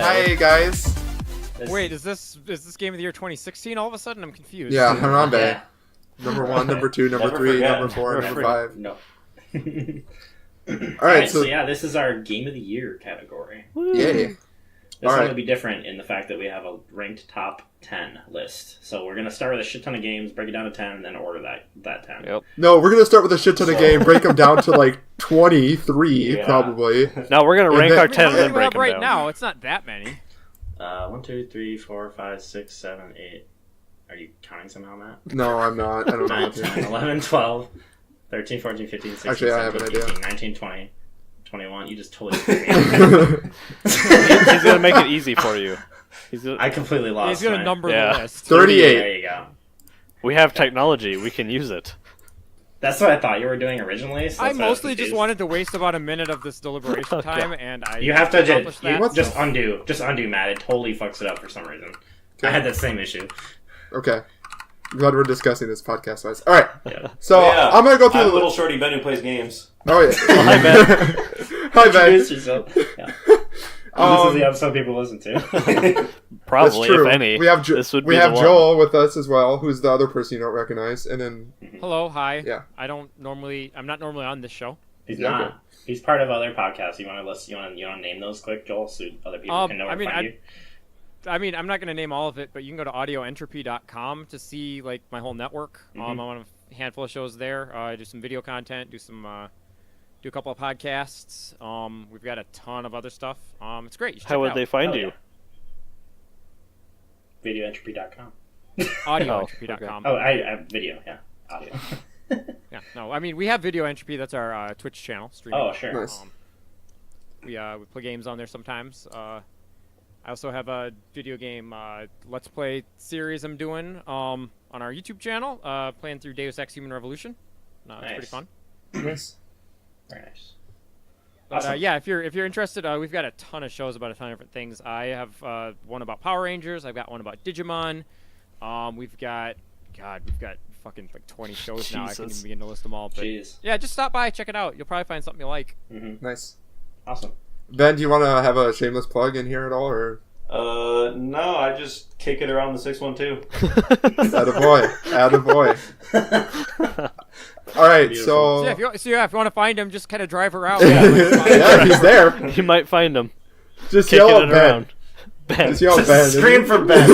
Hi guys. Wait, is this Game of the Year 2016 all of a sudden? I'm confused. Yeah, Harambe. Yeah. Number 1, number 2, number Never 3, forget. number 4, Never number 5. No. Alright, so yeah, this is our Game of the Year category. yay. This All one right. will be different in the fact that we have a ranked top 10 list. So we're going to start with a shit ton of games, break it down to 10, and then order that 10. Yep. No, we're going to start with a shit ton of game, break them down to like 23, Yeah. probably. No, we're gonna And rank then- our I mean, 10 how and many then do we break have them right down. now? It's not that many. 1, 2, 3, 4, 5, 6, 7, 8. Are you counting somehow, Matt? No, I'm not. I don't know. 9, what to 10, 11, 12, 13, 14, 15, 16, Actually, I have an 17, idea. 18, 19, 20, 21. You just totally threw me. He's gonna make it easy for you. I completely lost He's gonna my- number Yeah. the list. 38. There you go. We have technology. We can use it. That's what I thought you were doing originally. So I that's why was mostly just confused. wanted to waste about a minute of this deliberation Okay. time, and I You have to accomplished that. What just undo, Matt. It totally fucks it up for some reason. I had that same issue. Okay. Glad we're discussing this podcast wise. Alright, Yeah. so Yeah, I'm going to go through I'm the little shorty Ben who plays games. Oh, yeah. Hi, Ben. Hi, Ben. Introduce yourself. Yeah. This is the episode people listen to. Probably, That's true. if any. We have, this would we be have the one. Joel with us as well, who's the other person you don't recognize. And then, Hello, hi. Yeah. I'm not normally on this show. He's Yeah, not. okay. He's part of other podcasts. You want to listen? You want to name those quick, Joel, so other people can know where to find you. I'm not going to name all of it, but you can go to audioentropy.com to see like my whole network. I'm on a handful of shows there. I do some video content, do a couple of podcasts. We've got a ton of other stuff. It's great. You should How check would it they out. find Oh, you? Videoentropy.com. Audioentropy.com. Oh, I video. Yeah, audio. Yeah. No, I mean we have Video Entropy. That's our Twitch channel streaming. Oh, sure. Nice. We play games on there sometimes. I also have a video game Let's Play series I'm doing on our YouTube channel, playing through Deus Ex Human Revolution. It's pretty Nice. fun. nice. Very nice. But, Awesome. yeah, if you're interested, we've got a ton of shows about a ton of different things. I have one about Power Rangers. I've got one about Digimon. We've got fucking like 20 shows now. I couldn't Jesus. even begin to list them all. But Jeez. yeah, just stop by, check it out. You'll probably find something you like. Nice. Awesome. Ben, do you want to have a shameless plug in here at all? Or No, I just kick it around the 612. attaboy. Alright, Beautiful. so. So yeah, if you want to find him, just kind of drive around. Yeah, he's there. You might find him. Just Kicking yell it at Ben. around. Ben. Just yell at Ben. Scream for Ben.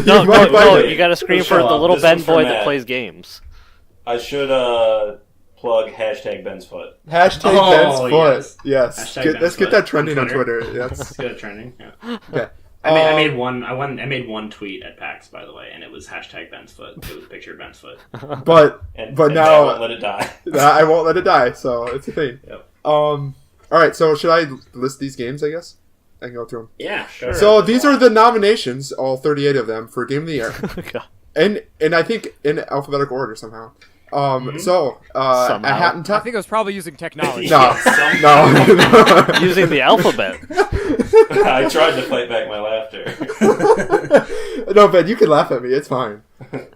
No, might find it. you gotta scream Shut for the up. little This Ben one's for boy that Matt. plays games. I should plug hashtag Ben's foot. Hashtag Oh, Ben's foot. yes. Yes. Hashtag Let's Ben's get foot that trending on on Twitter. That's It's good at trending. Yeah. okay. I made one. I made one tweet at PAX, by the way, and it was hashtag Ben's foot. It was a picture of Ben's foot. But And But and now- I won't let it die. I won't let it die. So it's a thing. Yep. All right. So should I list these games? I guess I can go through them. Yeah, sure. So these are the nominations, all 38 of them, for Game of the Year, God. and I think in alphabetical order somehow. So Somehow. a hat and I tie. think it was probably using technology. No, Somehow. no. Using the alphabet. I tried to fight back my laughter. No, Ben, you can laugh at me. It's fine.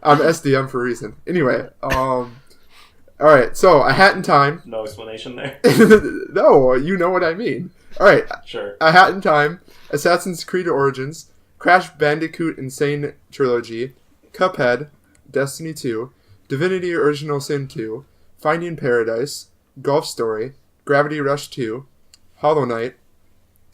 I'm SDM for a reason. Anyway, all right. So a hat in time. No explanation there. No, you know what I mean. All right. Sure. A Hat in Time, Assassin's Creed Origins, Crash Bandicoot Insane Trilogy, Cuphead, Destiny 2, Divinity Original Sin 2, Finding Paradise, Golf Story, Gravity Rush 2, Hollow Knight,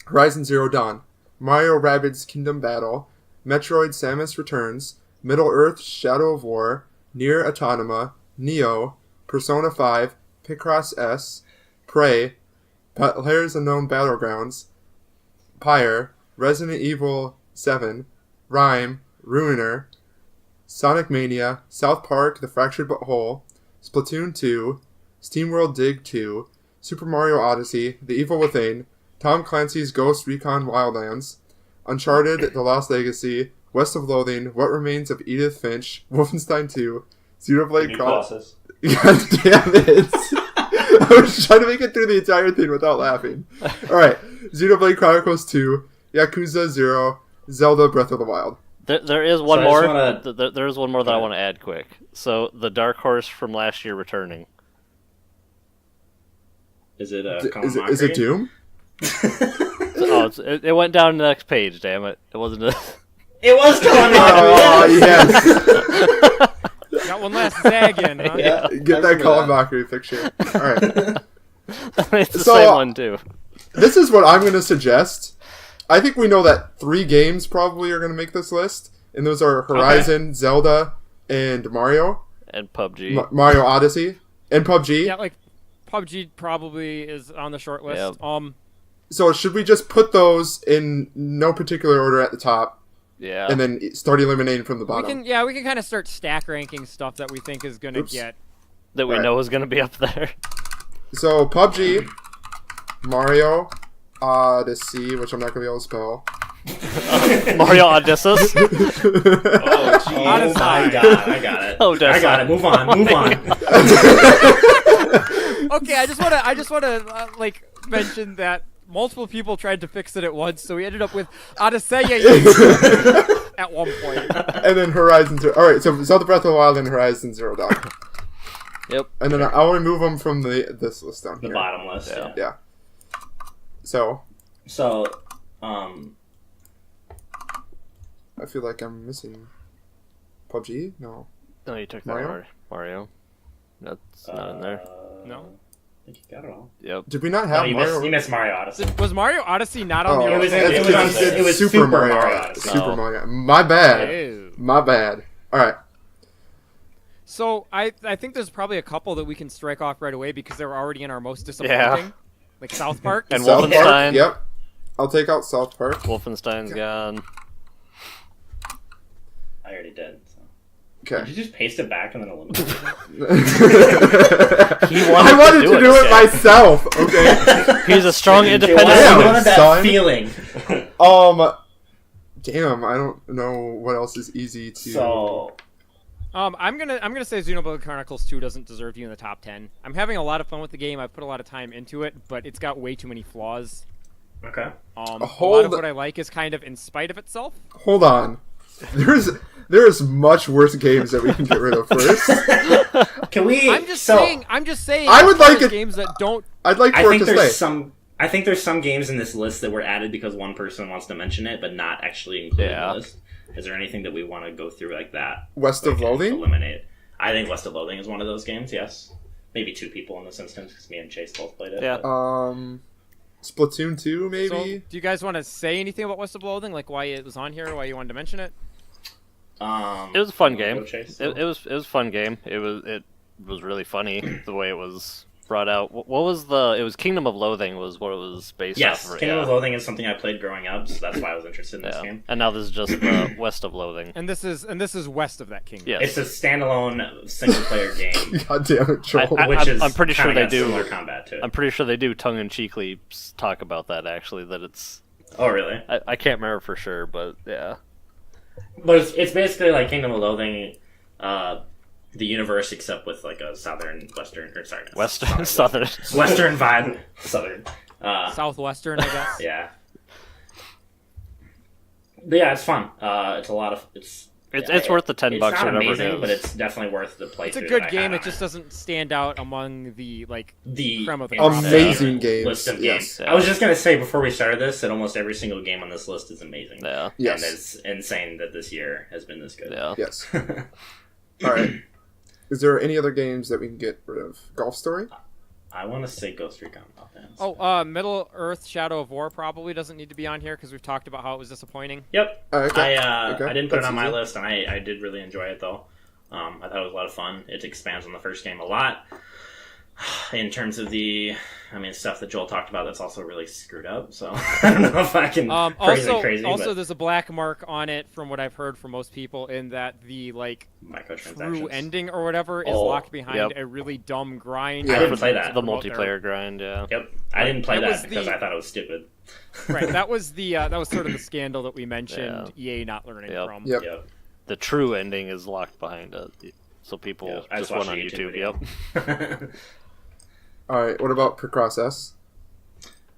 Horizon Zero Dawn, Mario Rabbids Kingdom Battle, Metroid Samus Returns, Middle-earth Shadow of War, Nier Automata, Neo, Persona 5, Picross S, Prey, Players Unknown Battlegrounds, Pyre, Resident Evil 7, Rime, Ruiner, Sonic Mania, South Park The Fractured But Whole, Splatoon 2, SteamWorld Dig 2, Super Mario Odyssey, The Evil Within, Tom Clancy's Ghost Recon Wildlands, Uncharted The Lost Legacy, West of Loathing, What Remains of Edith Finch, Wolfenstein 2, Xenoblade New Chronicles. Colossus. God damn it. I was trying to make it through the entire thing without laughing. Alright. Xenoblade Chronicles 2, Yakuza 0, Zelda Breath of the Wild. There is one So I just more. wanna- There is one more that I want to add quick. So the Dark Horse from last year returning. Is it Is it Doom? It went down to the next page. Damn it! It wasn't. It was Colin Oh, Mockery. yes. Got one last zag in, huh? Yeah. Get that Colin Mockery picture. All right. It's the So, same one too. This is what I'm going to suggest. I think we know that 3 games probably are going to make this list, and those are Horizon, Zelda, and Mario. And PUBG. Mario Odyssey and PUBG. Yeah, like PUBG probably is on the short list. Yeah. So should we just put those in no particular order at the top, Yeah. and then start eliminating from the we bottom? can kind of start stack ranking stuff that we think is gonna Oops. get. that we Right. know is going to be up there. So PUBG, Mario Odyssey, which I'm not going to be able to spell. Mario Odyssey. Oh, geez. Oh my god, I got it. Oh, I got it. Move on, move on. Okay, I just want to like mention that multiple people tried to fix it at once, so we ended up with Odyssey at one point. And then Horizon Zero. All right, so Zelda Breath of the Wild and Horizon Zero Dawn. Yep. And then I'll remove them from this list down The here. bottom list. Yeah. Yeah. So So, I feel like I'm missing PUBG. No. No, you took that Mario? one. Mario. That's not in there. No? I think you got it all. Yep. Did we not No, have you Mario? missed Mario Odyssey. Was Mario Odyssey not on Oh, the It was- other it was list? on- Because it was Super Super Mario. Mario Odyssey. Super Oh. Mario. My bad. Ew. My bad. All right. So I think there's probably a couple that we can strike off right away because they were already in our most disappointing. Like South Park. And South Wolfenstein. Park. Yep. I'll take out South Park. Wolfenstein's gone. I already did. So. Okay. Did you just paste it back and then eliminate it? He I wanted to do it Ken. myself. Okay. He's a strong, You independent Damn, wanted that son. feeling. Damn. I don't know what else is easy to. So, I'm gonna say Xenoblade Chronicles 2 doesn't deserve you in the top 10. I'm having a lot of fun with the game. I've put a lot of time into it, but it's got way too many flaws. okay. A lot Hold- of what I like is kind of in spite of itself. Hold on. There's much worse games that we can get rid of first. Can we? I'm just saying. I I would as far like as it- games that don't. I'd like I for it think to there's stay. I think there's some games in this list that were added because one person wants to mention it, but not actually included in Yeah. the list. Is there anything that we want to go through like that? West of Okay, Loathing? Eliminate. I think West of Loathing is one of those games. Yes, maybe 2 people in this instance because me and Chase both played it. Yeah. but- Splatoon 2, So, maybe? do you guys want to say anything about West of Loathing, like why it was on here, why you wanted to mention it? It It was a fun Go, game. Chase. It was a fun game. It was really funny the way it was brought out. What was the? It was Kingdom of Loathing was what it was based Yes, off of. Kingdom yeah. of Loathing is something I played growing up, so that's why I was interested in this Yeah. game. And now this is just West of Loathing. And this is west of that kingdom. Yes. It's a standalone single-player game, God damn it, Joel. which is I'm pretty sure kinda they got do. similar combat to it. I'm pretty sure they do tongue-in-cheekly talk about that. Actually, that it's. Oh, really? I can't remember for sure, but yeah. But it's basically like Kingdom of Loathing, the universe, except with like a western Southern. western vibe. Southern. Southwestern, I guess. Yeah. But yeah, it's fun. It's a lot of It's worth the $10 It's or not whatever it amazing, is. but it's definitely worth the playthrough. It's a good that I game. had It on just doesn't stand out among the the creme of the insane crop. Amazing games, list of yes. games. I was just gonna say before we started this that almost every single game on this list is amazing. Yeah. Yes. And it's insane that this year has been this good. Yeah. Yes. All right. Is there any other games that we can get rid of? Golf Story? I want to say Ghost Recon Wildlands. Oh, Middle Earth: Shadow of War probably doesn't need to be on here because we've talked about how it was disappointing. Yep. Okay. I didn't put it That's on my easy. list, and I did really enjoy it though. I thought it was a lot of fun. It expands on the first game a lot. In terms of the, stuff that Joel talked about, that's also really screwed up. So I don't know if I can praise it crazy. Also, but there's a black mark on it from what I've heard from most people in that the microtransactions. true ending or whatever is Oh, locked behind yep. a really dumb grind. Yeah. I didn't play that. The About their- multiplayer grind, yeah. Yep, I didn't play That was that because the- I thought it was stupid. Right, that was sort of the scandal that we mentioned. EA not learning Yep. from. Yep. Yep. The true ending is locked behind it. So people Yep. I just watched went on a YouTube. video. Yep. All right. What about Picross S?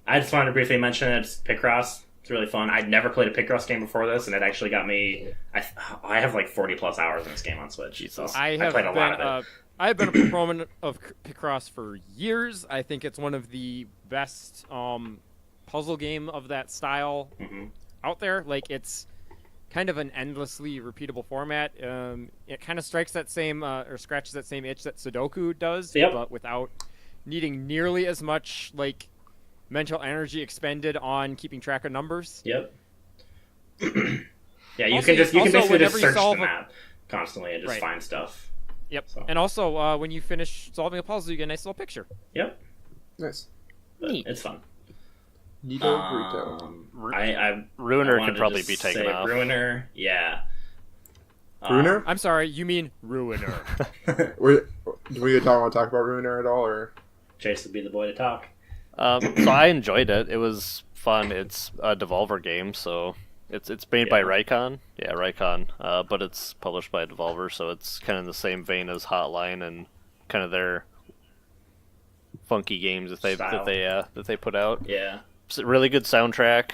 I just wanted to briefly mention it's Picross. It's really fun. I'd never played a Picross game before this, and it actually got me. I have like 40 plus hours in this game on Switch. So Jesus. I have played a been lot of it. I have been a proponent of Picross for years. I think it's one of the best puzzle game of that style Hmm. out there. Like, it's kind of an endlessly repeatable format. It kind of strikes that same or scratches that same itch that Sudoku does, Yep. but without needing nearly as much like mental energy expended on keeping track of numbers. Yep. Yeah, you Also- can basically whenever just you search the solve a- map constantly and just Right. find stuff. Yep. So. And also, when you finish solving a puzzle, you get a nice little picture. Yep. Nice. But Neat. it's fun. Nito Burrito. I Ruiner wanted could to probably just be taken say off. Ruiner, yeah. Ruiner? I'm sorry, you mean Ruiner. Do we don't want to talk about Ruiner at all, or Chase would be the boy to talk. So I enjoyed it. It was fun. It's a Devolver game, so it's made by Yeah. Raycon. Yeah, Raycon. But it's published by Devolver, so it's kind of the same vein as Hotline and kind of their funky games that Style. they put out. Yeah. It's a really good soundtrack.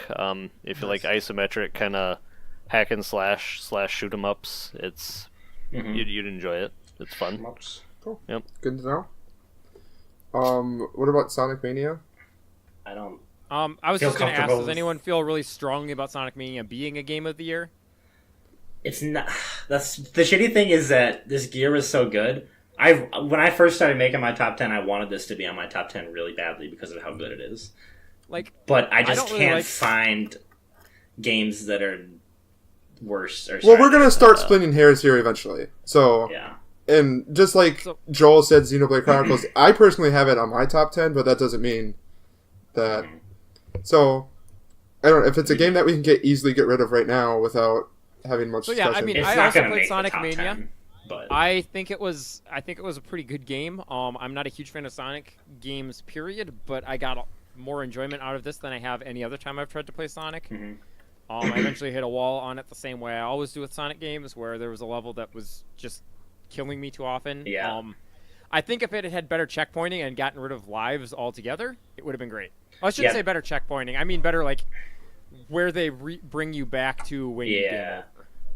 If you like Nice. isometric kind of hack and slash shoot 'em ups, it's Mhm. you'd enjoy it. It's fun. cool? Yep. Good to know. What about Sonic Mania? I don't. I was Feel just going to ask, comfortable does with- anyone feel really strongly about Sonic Mania being a game of the year? It's not. That's the shitty thing is that this gear was so good. When I first started making my top 10, I wanted this to be on my top 10 really badly because of how good it is. Like, But I just don't really can't like- find games that are worse. Or Well, we're gonna sorry, start splitting hairs here eventually. So, Yeah. and just like So- Joel said, Xenoblade Chronicles, I personally have it on my top 10, but that doesn't mean that. So, I don't know if it's a game that we can easily get rid of right now without having much So, yeah, I discussion. mean, It's I not also gonna played make Sonic the top Mania. 10, but I think it was a pretty good game. I'm not a huge fan of Sonic games, period, but I got more enjoyment out of this than I have any other time I've tried to play Sonic. Mhm. I eventually hit a wall on it the same way I always do with Sonic games, where there was a level that was just killing me too often. Yeah. I think if it had better checkpointing and gotten rid of lives altogether, it would have been great. I shouldn't Yeah. say better checkpointing. I mean better, like, where they bring you back to when you yeah.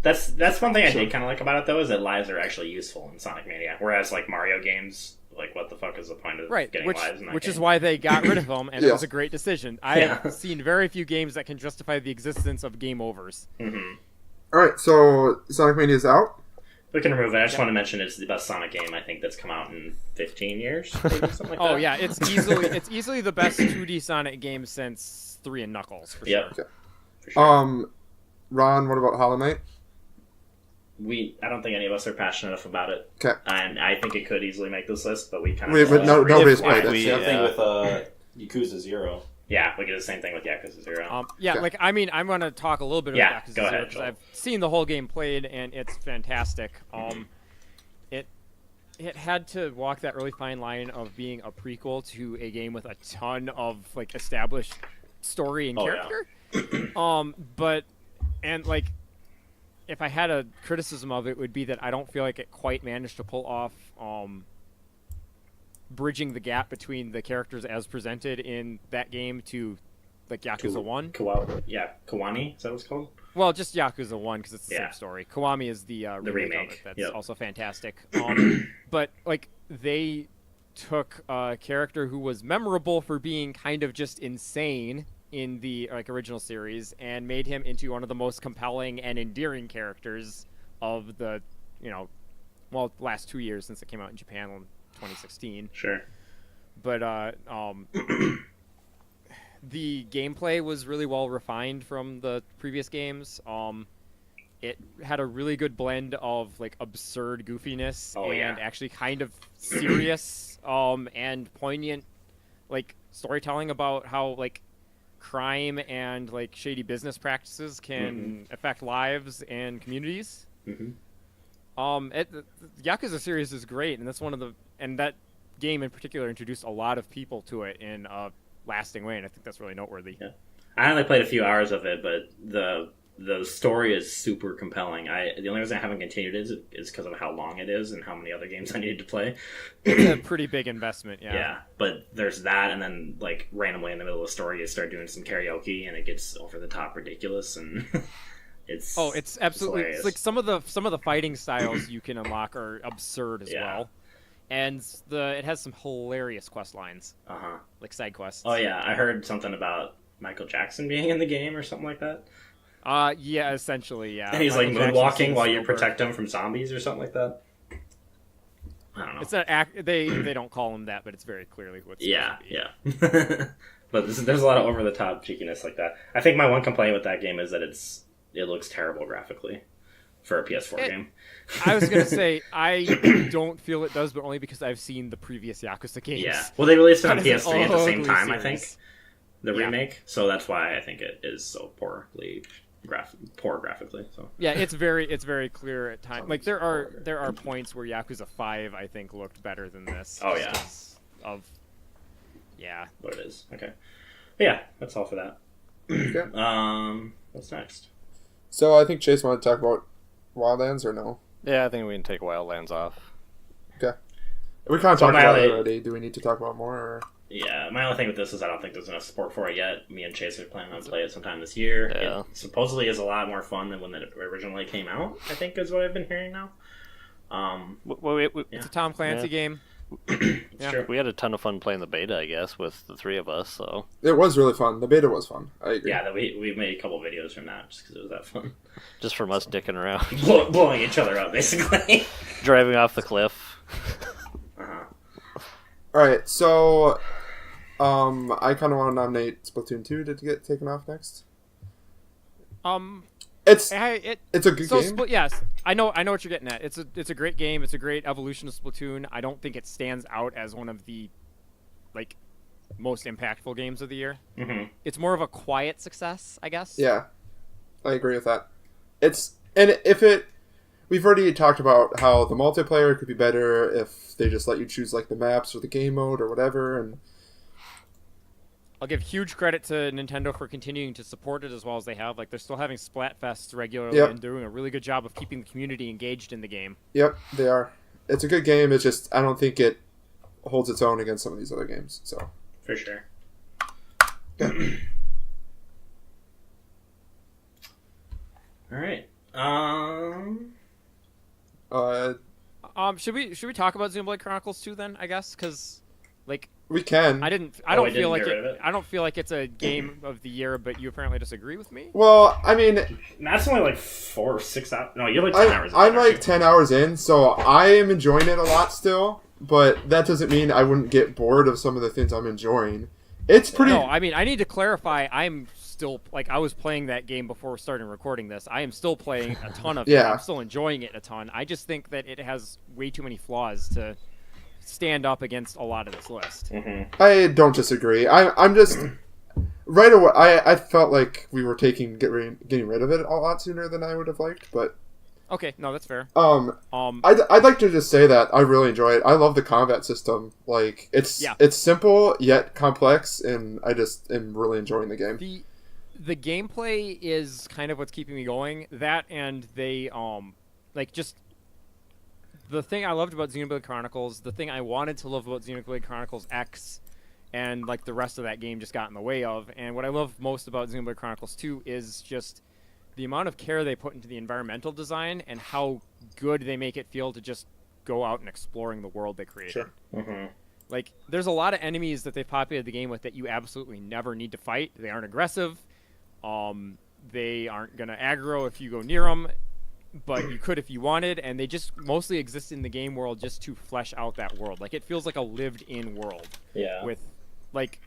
get That's one thing I did kind of like about it though, is that lives are actually useful in Sonic Mania, whereas like Mario games, like what the fuck is the point of Right, getting lives in that which game? is why they got rid of them, and it Yeah. was a great decision. I Yeah. have seen very few games that can justify the existence of game overs. Mhm. Alright, so Sonic Mania is out. We can remove it. I just want to mention it's the best Sonic game I think that's come out in 15 years, maybe something like that. Oh yeah, it's easily the best 2D Sonic game since 3 and Knuckles for Yep. sure. For sure. Ron, what about Hollow Knight? I don't think any of us are passionate enough about it, Okay. and I think it could easily make this list, but we kind We- of but nobody's If played it. we- Same thing Yeah. with Yakuza 0. yeah, we get the same thing with Yakuza 0. Yeah, Okay. like I mean, I'm gonna talk a little bit Yeah, about Yakuza go 0 ahead, because Joel. I've seen the whole game played and it's fantastic. It had to walk that really fine line of being a prequel to a game with a ton of like established story and Oh, yeah. character. But and like if I had a criticism of it would be that I don't feel like it quite managed to pull off bridging the gap between the characters as presented in that game to like Yakuza 1. Kiwami, is that what it's called? Well, just Yakuza 1 because it's the Yeah. same story. Kiwami is the remake of remake, it. That's yep. also fantastic. But like they took a character who was memorable for being kind of just insane in the like original series and made him into one of the most compelling and endearing characters of the last 2 years since it came out in Japan in 2016. Sure. But the gameplay was really well refined from the previous games. It had a really good blend of like absurd goofiness Oh, and yeah. actually kind of serious and poignant like storytelling about how like crime and like shady business practices can affect lives and communities. Mm-hmm. The Yakuza series is great, and that game in particular introduced a lot of people to it in a lasting way, and I think that's really noteworthy. Yeah. I only played a few hours of it, but the story is super compelling. The only reason I haven't continued is because of how long it is and how many other games I needed to play. It's a pretty big investment, yeah. Yeah, but there's that, and then like randomly in the middle of the story, you start doing some karaoke, and it gets over the top ridiculous, and it's absolutely. hilarious. It's like some of the fighting styles you can unlock are absurd as Yeah. well, and it has some hilarious quest lines, Uh-huh. like side quests. Oh yeah, I heard something about Michael Jackson being in the game or something like that. Yeah, essentially, yeah. And he's Michael like Jackson moonwalking while you Spielberg. protect him from zombies or something like that. I don't know. It's not they don't call him that, but it's very clearly what's Yeah, yeah. But there's a lot of over the top cheekiness like that. I think my one complaint with that game is that it looks terrible graphically for a PS4 game. I was gonna say I don't feel it does, but only because I've seen the previous Yakuza games. Yeah. Well, they released it on That is an PS3 at the same ugly time, I think. series. The Yeah. remake. So that's why I think it is so poor graphically. So Yeah, it's very clear at times. Like there are points where Yakuza 5 I think looked better than this. Oh, just yeah. 'cause of yeah. what it is. Okay. But yeah, that's all for that. Okay. What's next? So I think Chase wanted to talk about Wildlands or no? Yeah, I think we can take Wildlands off. We kind of So talked about it my- already. Do we need to talk about more? Or? Yeah, my only thing with this is I don't think there's enough support for it yet. Me and Chase are planning on playing it sometime this year. Yeah. It supposedly is a lot more fun than when it originally came out, I think is what I've been hearing now. It's a Tom Clancy game. It's Yeah. true. We had a ton of fun playing the beta, I guess, with the three of us. So It was really fun. The beta was fun. I agree. Yeah, that we made a couple videos from that just because it was that fun. just from us dicking around, Blowing each other up, basically. driving off the cliff. Uh-huh. All right. So, I kind of want to nominate Splatoon 2 to get taken off next. It's a good game. Yes, I know what you're getting at. It's a great game. It's a great evolution of Splatoon. I don't think it stands out as one of the like most impactful games of the year. Mm-hmm. It's more of a quiet success, I guess. Yeah, I agree with that. We've already talked about how the multiplayer could be better if they just let you choose like the maps or the game mode or whatever. And I'll give huge credit to Nintendo for continuing to support it as well as they have. Like they're still having Splatfests regularly Yep. and doing a really good job of keeping the community engaged in the game. yep, they are. It's a good game. It's just I don't think it holds its own against some of these other games. So For sure. All right. Should we talk about Xenoblade Chronicles 2 then? I guess because like we can. I Oh, don't I feel didn't like get rid of it? I don't feel like it's a game of the year, but you apparently disagree with me. Well, I mean, That's only like 4 or 6 hours. No, you're like 10 hours. I'm in, aren't like 10 hours in, so I am enjoying it a lot still. But that doesn't mean I wouldn't get bored of some of the things I'm enjoying. It's pretty. No, I mean I need to clarify. I'm still like I was playing that game before starting recording this. I am still playing a ton of it. Yeah. I'm still enjoying it a ton. I just think that it has way too many flaws to stand up against a lot of this list. you? Mhm. I don't disagree. I'm just right away. I felt like we were getting rid of it a lot sooner than I would have liked. But Okay, no, that's fair. I'd like to just say that I really enjoy it. I love the combat system. Like it's simple yet complex, and I just am really enjoying the game. The gameplay is kind of what's keeping me going. That and they like just the thing I loved about Xenoblade Chronicles, the thing I wanted to love about Xenoblade Chronicles X, and like the rest of that game just got in the way of. And what I love most about Xenoblade Chronicles 2 is just the amount of care they put into the environmental design and how good they make it feel to just go out and exploring the world they created. Sure. Mhm. Like, there's a lot of enemies that they've populated the game with that you absolutely never need to fight. They aren't aggressive. They aren't going to aggro if you go near them, but you could if you wanted, and they just mostly exist in the game world just to flesh out that world. Like, it feels like a lived-in world Yeah. with, like,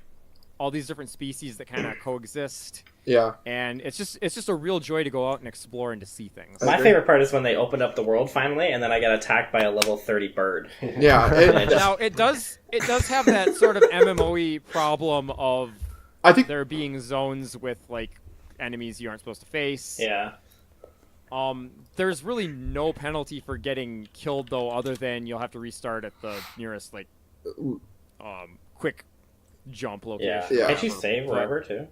all these different species that kind of coexist, Yeah. and it's just a real joy to go out and explore and to see things. My agree. favorite part is when they opened up the world finally, and then I got attacked by a level 30 bird. Yeah. Now, it does have that sort of MMOE problem of I think there being zones with like enemies you aren't supposed to face. Yeah. There's really no penalty for getting killed though, other than you'll have to restart at the nearest like quick jump location. Yeah. Yeah. Can't you save wherever, too?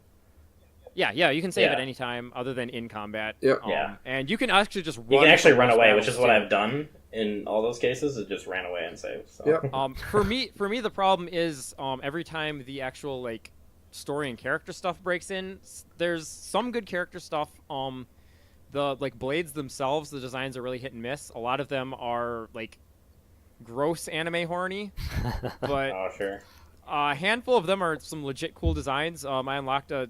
Yeah, you can save Yeah. at any time other than in combat. Yep. Yeah. And you can actually just run. You can actually through run those away, battles, which is what too. I've done in all those cases, is just ran away and saved. So. Yep. For me, the problem is every time the actual like story and character stuff breaks in, there's some good character stuff. The like blades themselves, the designs are really hit and miss. A lot of them are like gross anime horny, but Oh, sure. A handful of them are some legit cool designs. I unlocked a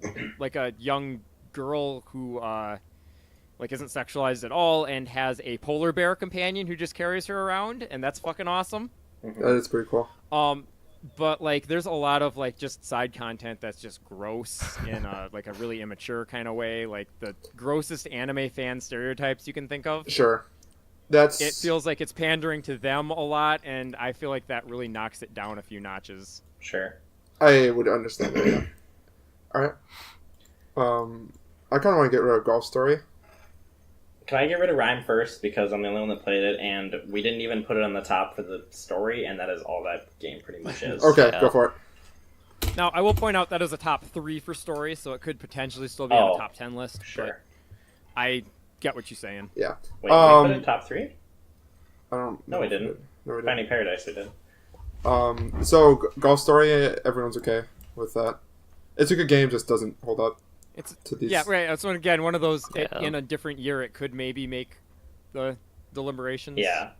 young girl who isn't sexualized at all and has a polar bear companion who just carries her around, and that's fucking awesome. That is pretty cool. But like, there's a lot of like just side content that's just gross in a really immature kind of way, like the grossest anime fan stereotypes you can think of. Sure. It feels like it's pandering to them a lot, and I feel like that really knocks it down a few notches. Sure. I would understand that, yeah. Alright. I kind of want to get rid of Golf Story. Can I get rid of Rhyme first, because I'm the only one that played it, and we didn't even put it on the top for the story, and that is all that game pretty much is. Okay, Yeah. go for it. Now, I will point out that is a top 3 for story, so it could potentially still be on the top 10 list. Sure. But I get what you're saying. Yeah. Wait, did we put it in top 3? I don't No, we didn't. No, we didn't. Finding Paradise we did. So Golf Story, everyone's okay with that. It's a good game, just doesn't hold up It's to these. Yeah, right. That's one of those. Yeah. In a different year, it could maybe make the deliberations. Yeah.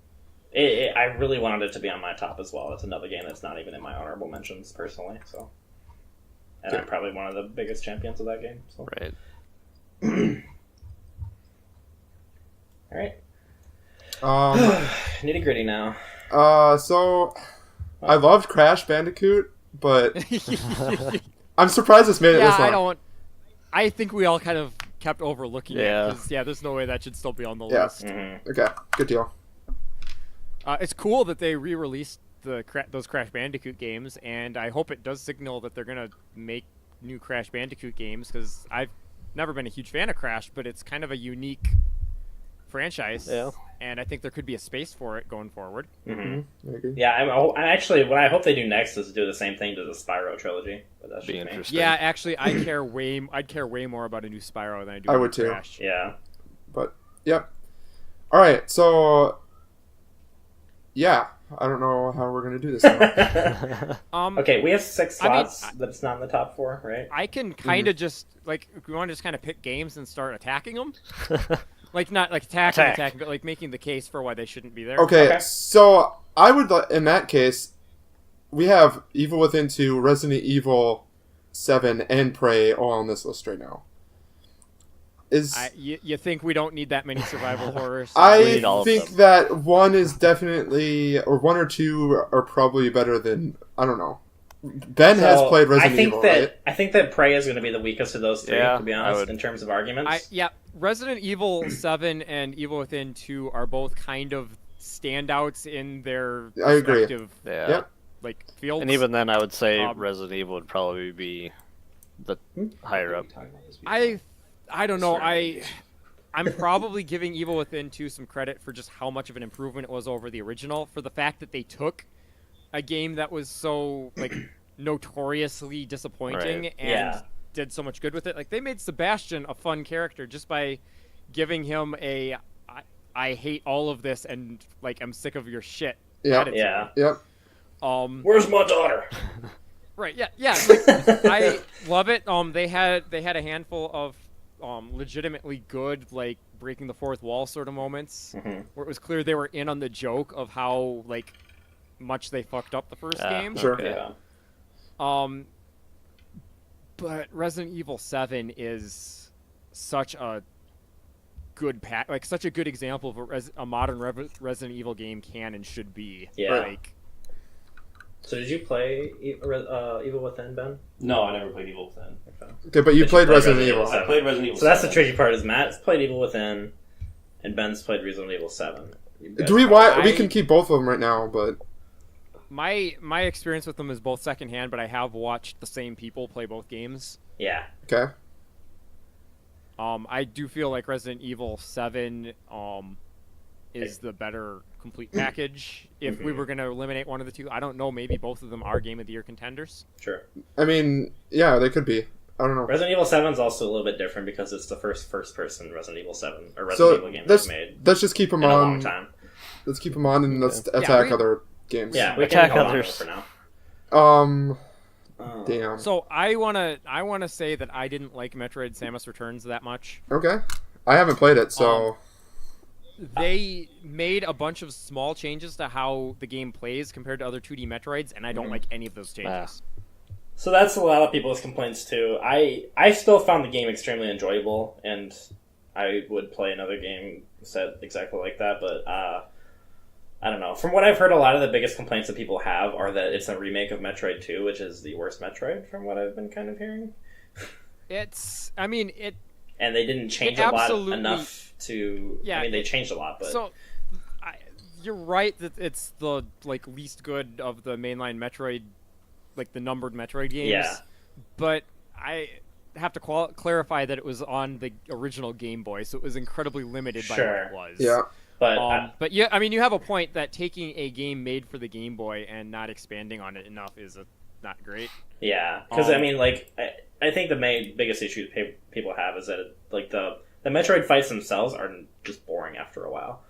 I really wanted it to be on my top as well. It's another game that's not even in my honorable mentions, personally. So, and Okay. I'm probably one of the biggest champions of that game. So. Right. All right. Um, Nitty gritty now. so I loved Crash Bandicoot, but I'm surprised this made it Yeah, this long. I don't. I think we all kind of kept overlooking Yeah. it. 'Cause, yeah, there's no way that should still be on the Yeah. list. Mm-hmm. Okay, good deal. It's cool that they re-released those Crash Bandicoot games, and I hope it does signal that they're gonna make new Crash Bandicoot games, because I've never been a huge fan of Crash, but it's kind of a unique franchise, Yeah. and I think there could be a space for it going forward. Mm-hmm. I agree. Yeah, I actually, what I hope they do next is do the same thing to the Spyro trilogy. But that's Be just me. interesting. Yeah, actually, I'd care way more about a new Spyro than I do. I about would too. Crash. Yeah. But yep. All right, so yeah, I don't know how we're gonna do this now. Okay, we have 6 I mean, slots that's not in the top 4, right? I can kind of just like, if we want to just kind of pick games and start attacking them. Like, not like attacking, but like making the case for why they shouldn't be there. Okay, Okay. so I would in that case, we have Evil Within 2, Resident Evil 7, and Prey all on this list right now. You think we don't need that many survival horrors? I need all of think them. that one is definitely, or one or two are probably better than, I don't know. Ben has So, played Resident Evil, right? I think that Prey is going to be the weakest of those 3, Yeah, to be I honest, would- in terms of arguments. Yeah, Resident Evil 7 and Evil Within 2 are both kind of standouts in their I agree. respective Yeah. Yep. like fields. And even then, I would say Um, Resident Evil would probably be the higher up. I don't know. I'm probably giving Evil Within 2 some credit for just how much of an improvement it was over the original, for the fact that they took a game that was so like notoriously disappointing Right. and Yeah. did so much good with it. Like, they made Sebastian a fun character just by giving him I hate all of this and like I'm sick of your shit. Yeah. attitude. Yeah. Yep. Where's my daughter? Right. Yeah. Like, I love it. They had a handful of legitimately good, like, breaking the fourth wall sort of moments where it was clear they were in on the joke of how like much they fucked up the first game. Sure. Yeah. But Resident Evil 7 is such a good such a good example of a modern Resident Evil game can and should be. Yeah. Like, So did you play Evil Within, Ben? No, I never played Evil Within. Okay, but you Did played play Resident Evil. I played Resident Evil. So that's the 7. tricky part. Is Matt's played Evil Within, and Ben's played Resident Evil 7. You guys Do we probably- want? We I- can keep both of them right now, but my experience with them is both secondhand, but I have watched the same people play both games. Yeah. okay. I do feel like Resident Evil 7 is the better complete package. If we were going to eliminate one of the two, I don't know, maybe both of them are Game of the Year contenders. Sure. I mean, yeah, they could be. I don't know. Resident Evil 7 is also a little bit different because it's the first-person Resident Evil 7 or Resident So Evil game let's they've made let's just keep them in a on. long time. Let's keep them on and let's Yeah, attack we- other games. Yeah, we Attack can hold on to others. it for now. Damn. So I wanna say that I didn't like Metroid: Samus Returns that much. Okay. I haven't played it, so they made a bunch of small changes to how the game plays compared to other 2D Metroids, and I don't like any of those changes. So that's a lot of people's complaints too. I still found the game extremely enjoyable, and I would play another game set exactly like that. But I don't know. From what I've heard, a lot of the biggest complaints that people have are that it's a remake of Metroid 2, which is the worst Metroid, from what I've been kind of hearing. And they didn't change a lot enough to. Yeah, I mean, they changed a lot, but so you're right that it's the least good of the mainline Metroid, like the numbered Metroid games. Yeah. But I have to clarify that it was on the original Game Boy, so it was incredibly limited by what it was. Yeah. But yeah, I mean, you have a point that taking a game made for the Game Boy and not expanding on it enough is not great. Yeah, because I mean, I think the biggest issue people have is that the Metroid fights themselves are just boring after a while.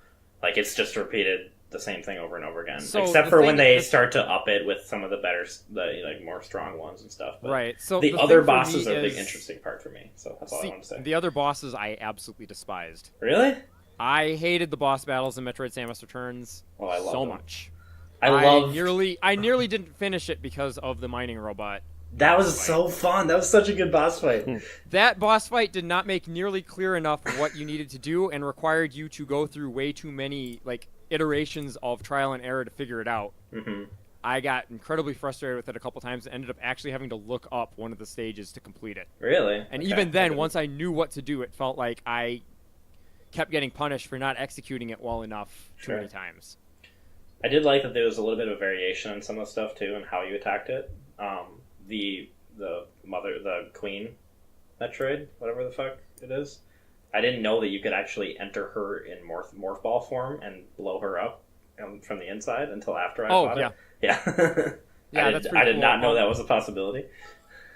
Like, it's just repeated the same thing over and over again, except for when they start to up it with some of the better, more strong ones and stuff. But right. So the other bosses are the interesting part for me. So that's all I want to say. The other bosses I absolutely despised. Really? I hated the boss battles in Metroid Samus Returns so much. I nearly didn't finish it because of the mining robot. That was so fun. That was such a good boss fight. That boss fight did not make nearly clear enough what you needed to do and required you to go through way too many iterations of trial and error to figure it out. Mm-hmm. I got incredibly frustrated with it a couple times and ended up actually having to look up one of the stages to complete it. Really? And even then, once I knew what to do, it felt like I kept getting punished for not executing it well enough too many times. I did like that there was a little bit of variation on some of the stuff too, and how you attacked it. The queen Metroid, whatever the fuck it is. I didn't know that you could actually enter her in morph ball form and blow her up from the inside until after I fought it. Yeah. I did not know that was a possibility.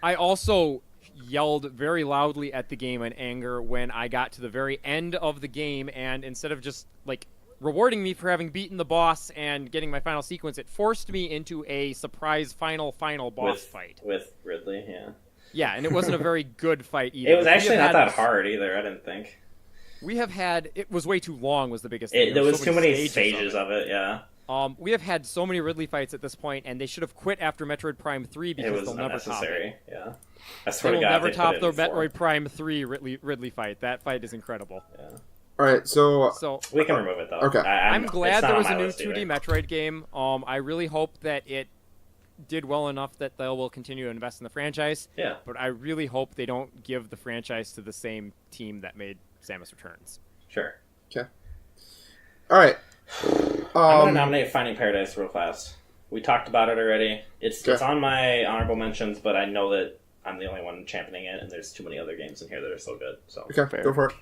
I also yelled very loudly at the game in anger when I got to the very end of the game, and instead of just rewarding me for having beaten the boss and getting my final sequence, it forced me into a surprise final boss fight with Ridley. Yeah, and it wasn't a very good fight either. It was actually not that hard either. I didn't think. It was way too long. Was the biggest thing. There was too many stages of it. Yeah. We have had so many Ridley fights at this point, and they should have quit after Metroid Prime 3 because they'll never top it. Yeah. I swear to God, they'll never top the Metroid Prime 3 Ridley fight. That fight is incredible. Yeah. All right, so we can remove it though. Okay. I'm glad there was a new 2D Metroid game. I really hope that it did well enough that they will continue to invest in the franchise. Yeah. But I really hope they don't give the franchise to the same team that made Samus Returns. Sure. Okay. All right. I'm gonna nominate Finding Paradise real fast. We talked about it already. It's on my honorable mentions, but I know that I'm the only one championing it, and there's too many other games in here that are so good. So okay, go for it.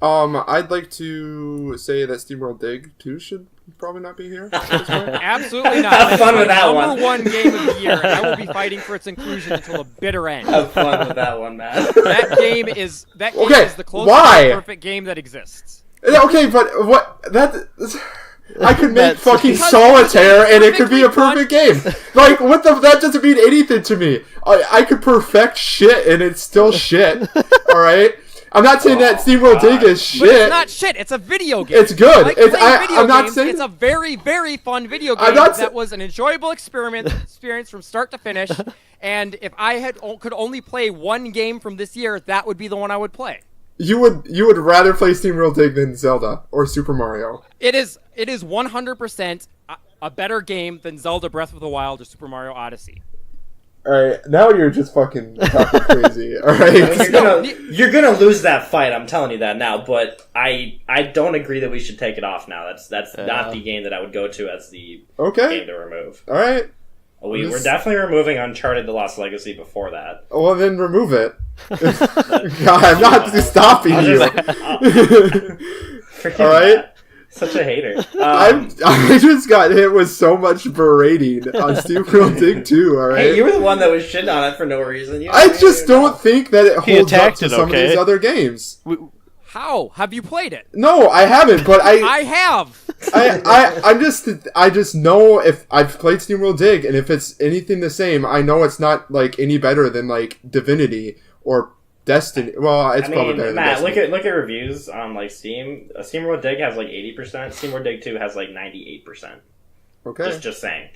I'd like to say that SteamWorld Dig 2 should probably not be here. Absolutely not. Have fun with that one. Number one game of the year, and I will be fighting for its inclusion until the bitter end. Have fun with that one, man. That game is the closest to the perfect game that exists. Okay, but I could make fucking Solitaire and it could be a perfect game. That doesn't mean anything to me. I could perfect shit and it's still shit. Alright? I'm not saying that SteamWorld Dig is shit. But it's not shit. It's a video game. It's good. I'm not saying it's a very, very fun video game that was an enjoyable experience from start to finish. And if I could only play one game from this year, that would be the one I would play. You would rather play SteamWorld Dig than Zelda or Super Mario. It is 100% a better game than Zelda Breath of the Wild or Super Mario Odyssey. Alright, now you're just fucking talking crazy, alright? I mean, you're gonna lose that fight, I'm telling you that now, but I don't agree that we should take it off now. That's not the game that I would go to as the game to remove. Alright. We're definitely removing Uncharted The Lost Legacy before that. Well, then remove it. God, I'm not stopping you. Alright? Such a hater. I just got hit with so much berating on SteamWorld Dig 2, alright? Hey, you were the one that was shitting on it for no reason. I just don't think that it holds up to some of these other games. How? Have you played it? No, I haven't, but I have! I just know if I've played SteamWorld Dig, and if it's anything the same, I know it's not, any better than, Divinity or Destiny. Well, it's I probably mean, better than Matt, Destiny. look at reviews on like Steam. SteamWorld Dig has like 80%. SteamWorld Dig 2 has like 98%. Okay. Just saying.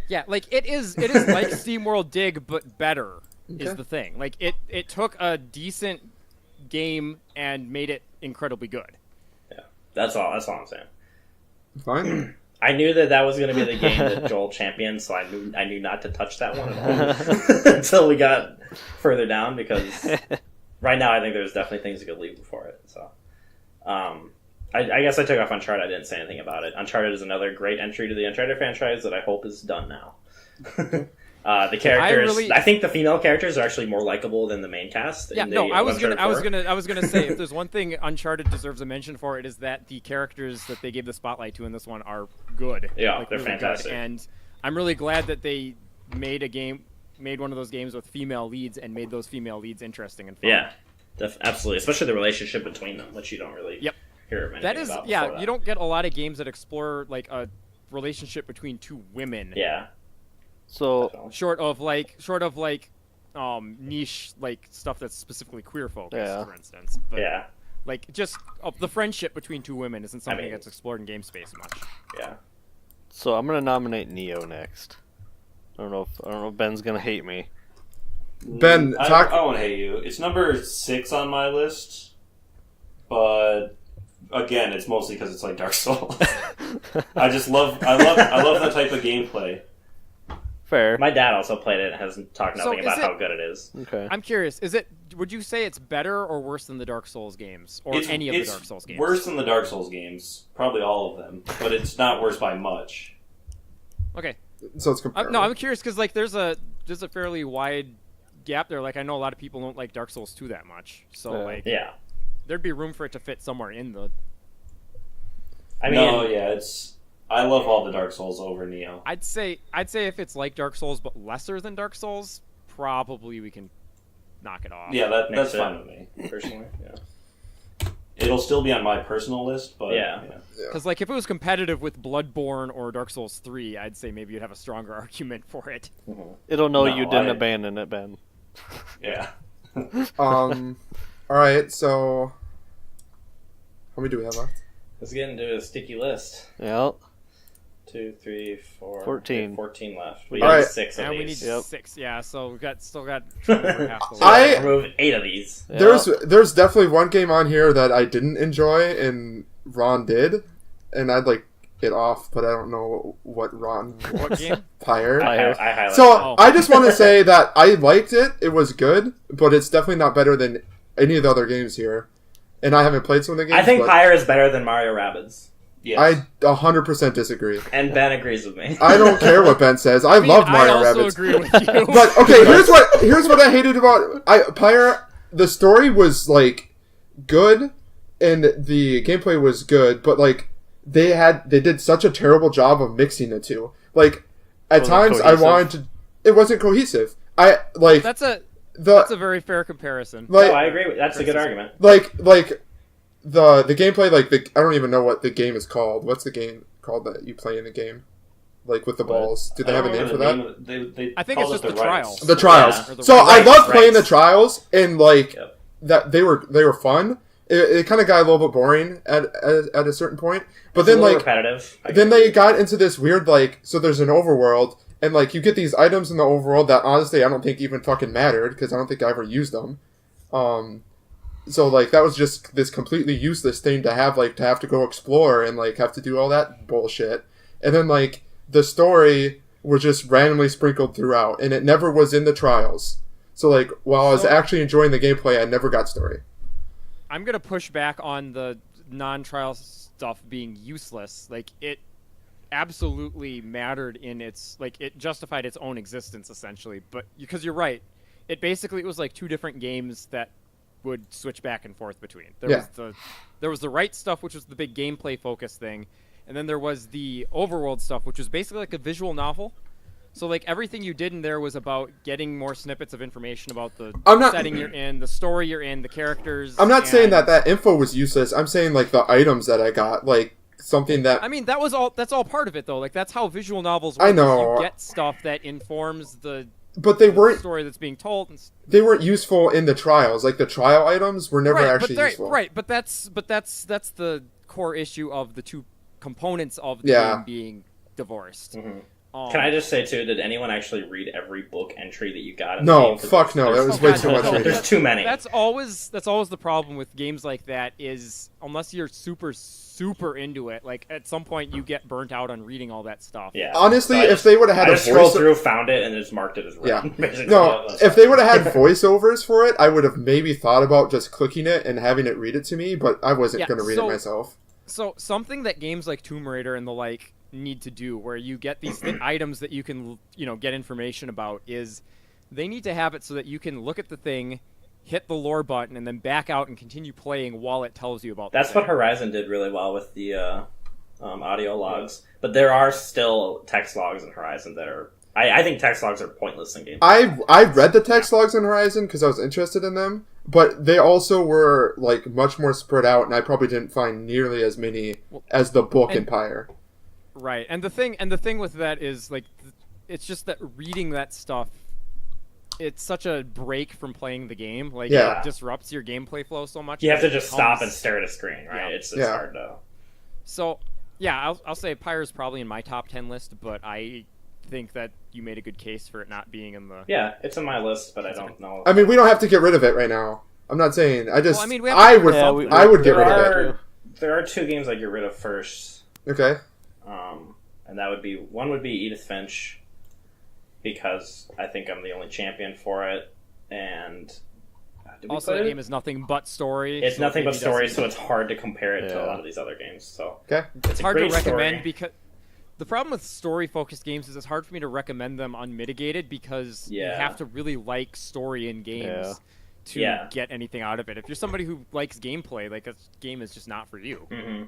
Yeah, like it is like SteamWorld Dig, but better is Okay. the thing. Like it took a decent game and made it incredibly good. That's all I'm saying. Fine. I knew that was going to be the game that Joel championed, so I knew not to touch that one at all until we got further down, because right now I think there's definitely things that could leave before it. So, I guess I took off Uncharted. I didn't say anything about it. Uncharted is another great entry to the Uncharted franchise that I hope is done now. The characters, I think the female characters are actually more likable than the main cast. Yeah, in no, the I was Uncharted gonna say, if there's one thing Uncharted deserves a mention for, it is that the characters that they gave the spotlight to in this one are good. Yeah, like, they're really fantastic. good. And I'm really glad that they made one of those games with female leads and made those female leads interesting and fun. Yeah, absolutely. Especially the relationship between them, which you don't really hear many That things is, about yeah, before you don't get a lot of games that explore like a relationship between two women. Yeah. So Definitely. Short of like niche like stuff that's specifically queer focused, Yeah. for instance. But, Yeah. like just the friendship between two women isn't something mean- that's explored in game space much. Yeah. So I'm gonna nominate Neo next. I don't know if Ben's gonna hate me. Ben, I talk. won't hate you. It's number 6 on my list, but again, it's mostly because it's like Dark Souls. I love that type of gameplay. Fair. My dad also played it and has talked So nothing is about it- how good it is. Okay. I'm curious, would you say it's better or worse than the Dark Souls games or any of the Dark Souls games? Worse than the Dark Souls games, probably all of them, but it's not worse by much. Okay. So it's comparable. No, I'm curious because like there's a fairly wide gap there. Like I know a lot of people don't like Dark Souls 2 that much, so Yeah. like Yeah. there'd be room for it to fit somewhere in the. I mean, No, yeah, I love all the Dark Souls over Neo. I'd say if it's like Dark Souls but lesser than Dark Souls, probably we can knock it off. Yeah, that's Mix it. fine with me. personally, yeah. It'll still be on my personal list, but Yeah. Because like if it was competitive with Bloodborne or Dark Souls 3, I'd say maybe you'd have a stronger argument for it. It'll know No, you didn't I- abandon it, Ben. Yeah. All right. So, how many do we have left? Let's get into a sticky list. Yeah. 2, 3, 4, 14. 14 left. We All got right. 6 of And we need these. Yep. 6. Yeah, so we've still got over half the list. I- remove 8 of these. Yeah. There's definitely one game on here that I didn't enjoy, and Ron did, and I'd like it off, but I don't know what Ron What game? Pyre. I Fire. highlighted So Oh. I just want to say that I liked it. It was good, but it's definitely not better than any of the other games here. And I haven't played some of the games. I think but Pyre is better than Mario Rabbids. Yes. I 100% disagree. And Ben agrees with me. I don't care what Ben says. I love Mario I also Rabbids. agree with you. But okay, here's what I hated about Pyre. The story was like good, and the gameplay was good, but like they did such a terrible job of mixing the two. Like at Was it times I cohesive? wanted to. It wasn't cohesive. I like that's a the very fair comparison. like No, I agree with that's a good argument. like the gameplay. Like I don't even know what the game is called. What's the game called that you play in the game? Like with the What? balls. Do they I have a don't name for remember that? the name. They I think called it's it just the rights. trials. The trials. Yeah. Or the So I rights, love playing the rights. trials, and like Yep. that they were fun. It kind of got a little bit boring at a certain point, but It's a then little like repetitive. I then agree. they got into this weird like so there's an overworld, and like you get these items in the overworld that honestly I don't think even fucking mattered because I don't think I ever used them. So like that was just this completely useless thing to have to go explore and like have to do all that bullshit. And then like the story was just randomly sprinkled throughout, and it never was in the trials. So like while I was So- actually enjoying the gameplay, I never got story. I'm gonna push back on the non-trial stuff being useless. Like it absolutely mattered in its it justified its own existence essentially. But because you're right, it was like two different games that would switch back and forth between. There was the right stuff, which was the big gameplay focus thing, and then there was the overworld stuff, which was basically like a visual novel. So like everything you did in there was about getting more snippets of information about the I'm not- setting you're in, the story you're in, the characters. I'm not saying and- that info was useless. I'm saying like the items that I got, like something that I mean, that's all part of it though. Like that's how visual novels work. I is know. You get stuff that informs the But they weren't story that's being told. useful in the trials. Like the trial items were never actually useful. Right, but that's the core issue of the two components of the Yeah. game being divorced. Can I just say too? Did anyone actually read every book entry that you got? In No, the game? 'Cause fuck no. That was way too much reading. There's too many. That's always the problem with games like that is unless you're super into it, like at some point you get burnt out on reading all that stuff. Yeah. Honestly, So if they would have had I a just scrolled voice, through, found it, and just marked it as yeah, read. Basically, no, that was- if they would have had voiceovers for it, I would have maybe thought about just clicking it and having it read it to me. But I wasn't Yeah, going to read it myself. So something that games like Tomb Raider and the like need to do, where you get these items that you can get information about, is they need to have it so that you can look at the thing, hit the lore button, and then back out and continue playing while it tells you about. That's the what Horizon did really well with the audio logs. But there are still text logs in Horizon that are. I think text logs are pointless in games. I read the text logs on Horizon because I was interested in them, but they also were like much more spread out, and I probably didn't find nearly as many as the book Empire. Right, and the thing with that is like, it's just that reading that stuff, it's such a break from playing the game. Like, Yeah. it disrupts your gameplay flow so much. You have to that it just stop becomes- and stare at a screen, right? Yeah. It's Yeah. hard to. So, yeah, I'll say Pyre is probably in my top 10 list, but I think that you made a good case for it not being in the. Yeah, it's on my list, but I don't know. I mean, we don't have to get rid of it right now. I'm not saying. I just. Well, I mean, we have I to- would. Yeah, I would get there rid of it. are there are two games I get rid of first, Okay. and that would be one would be Edith Finch, because I think I'm the only champion for it, and did we Also, play the it? game is nothing but story. It's so nothing but maybe story, doesn't- so it's hard to compare it to a Yeah. lot of these other games. So Okay. it's a hard to great recommend story. because the problem with story-focused games is it's hard for me to recommend them unmitigated because you Yeah. have to really like story in games Yeah. to Yeah. get anything out of it. If you're somebody who likes gameplay, like a game is just not for you. hmm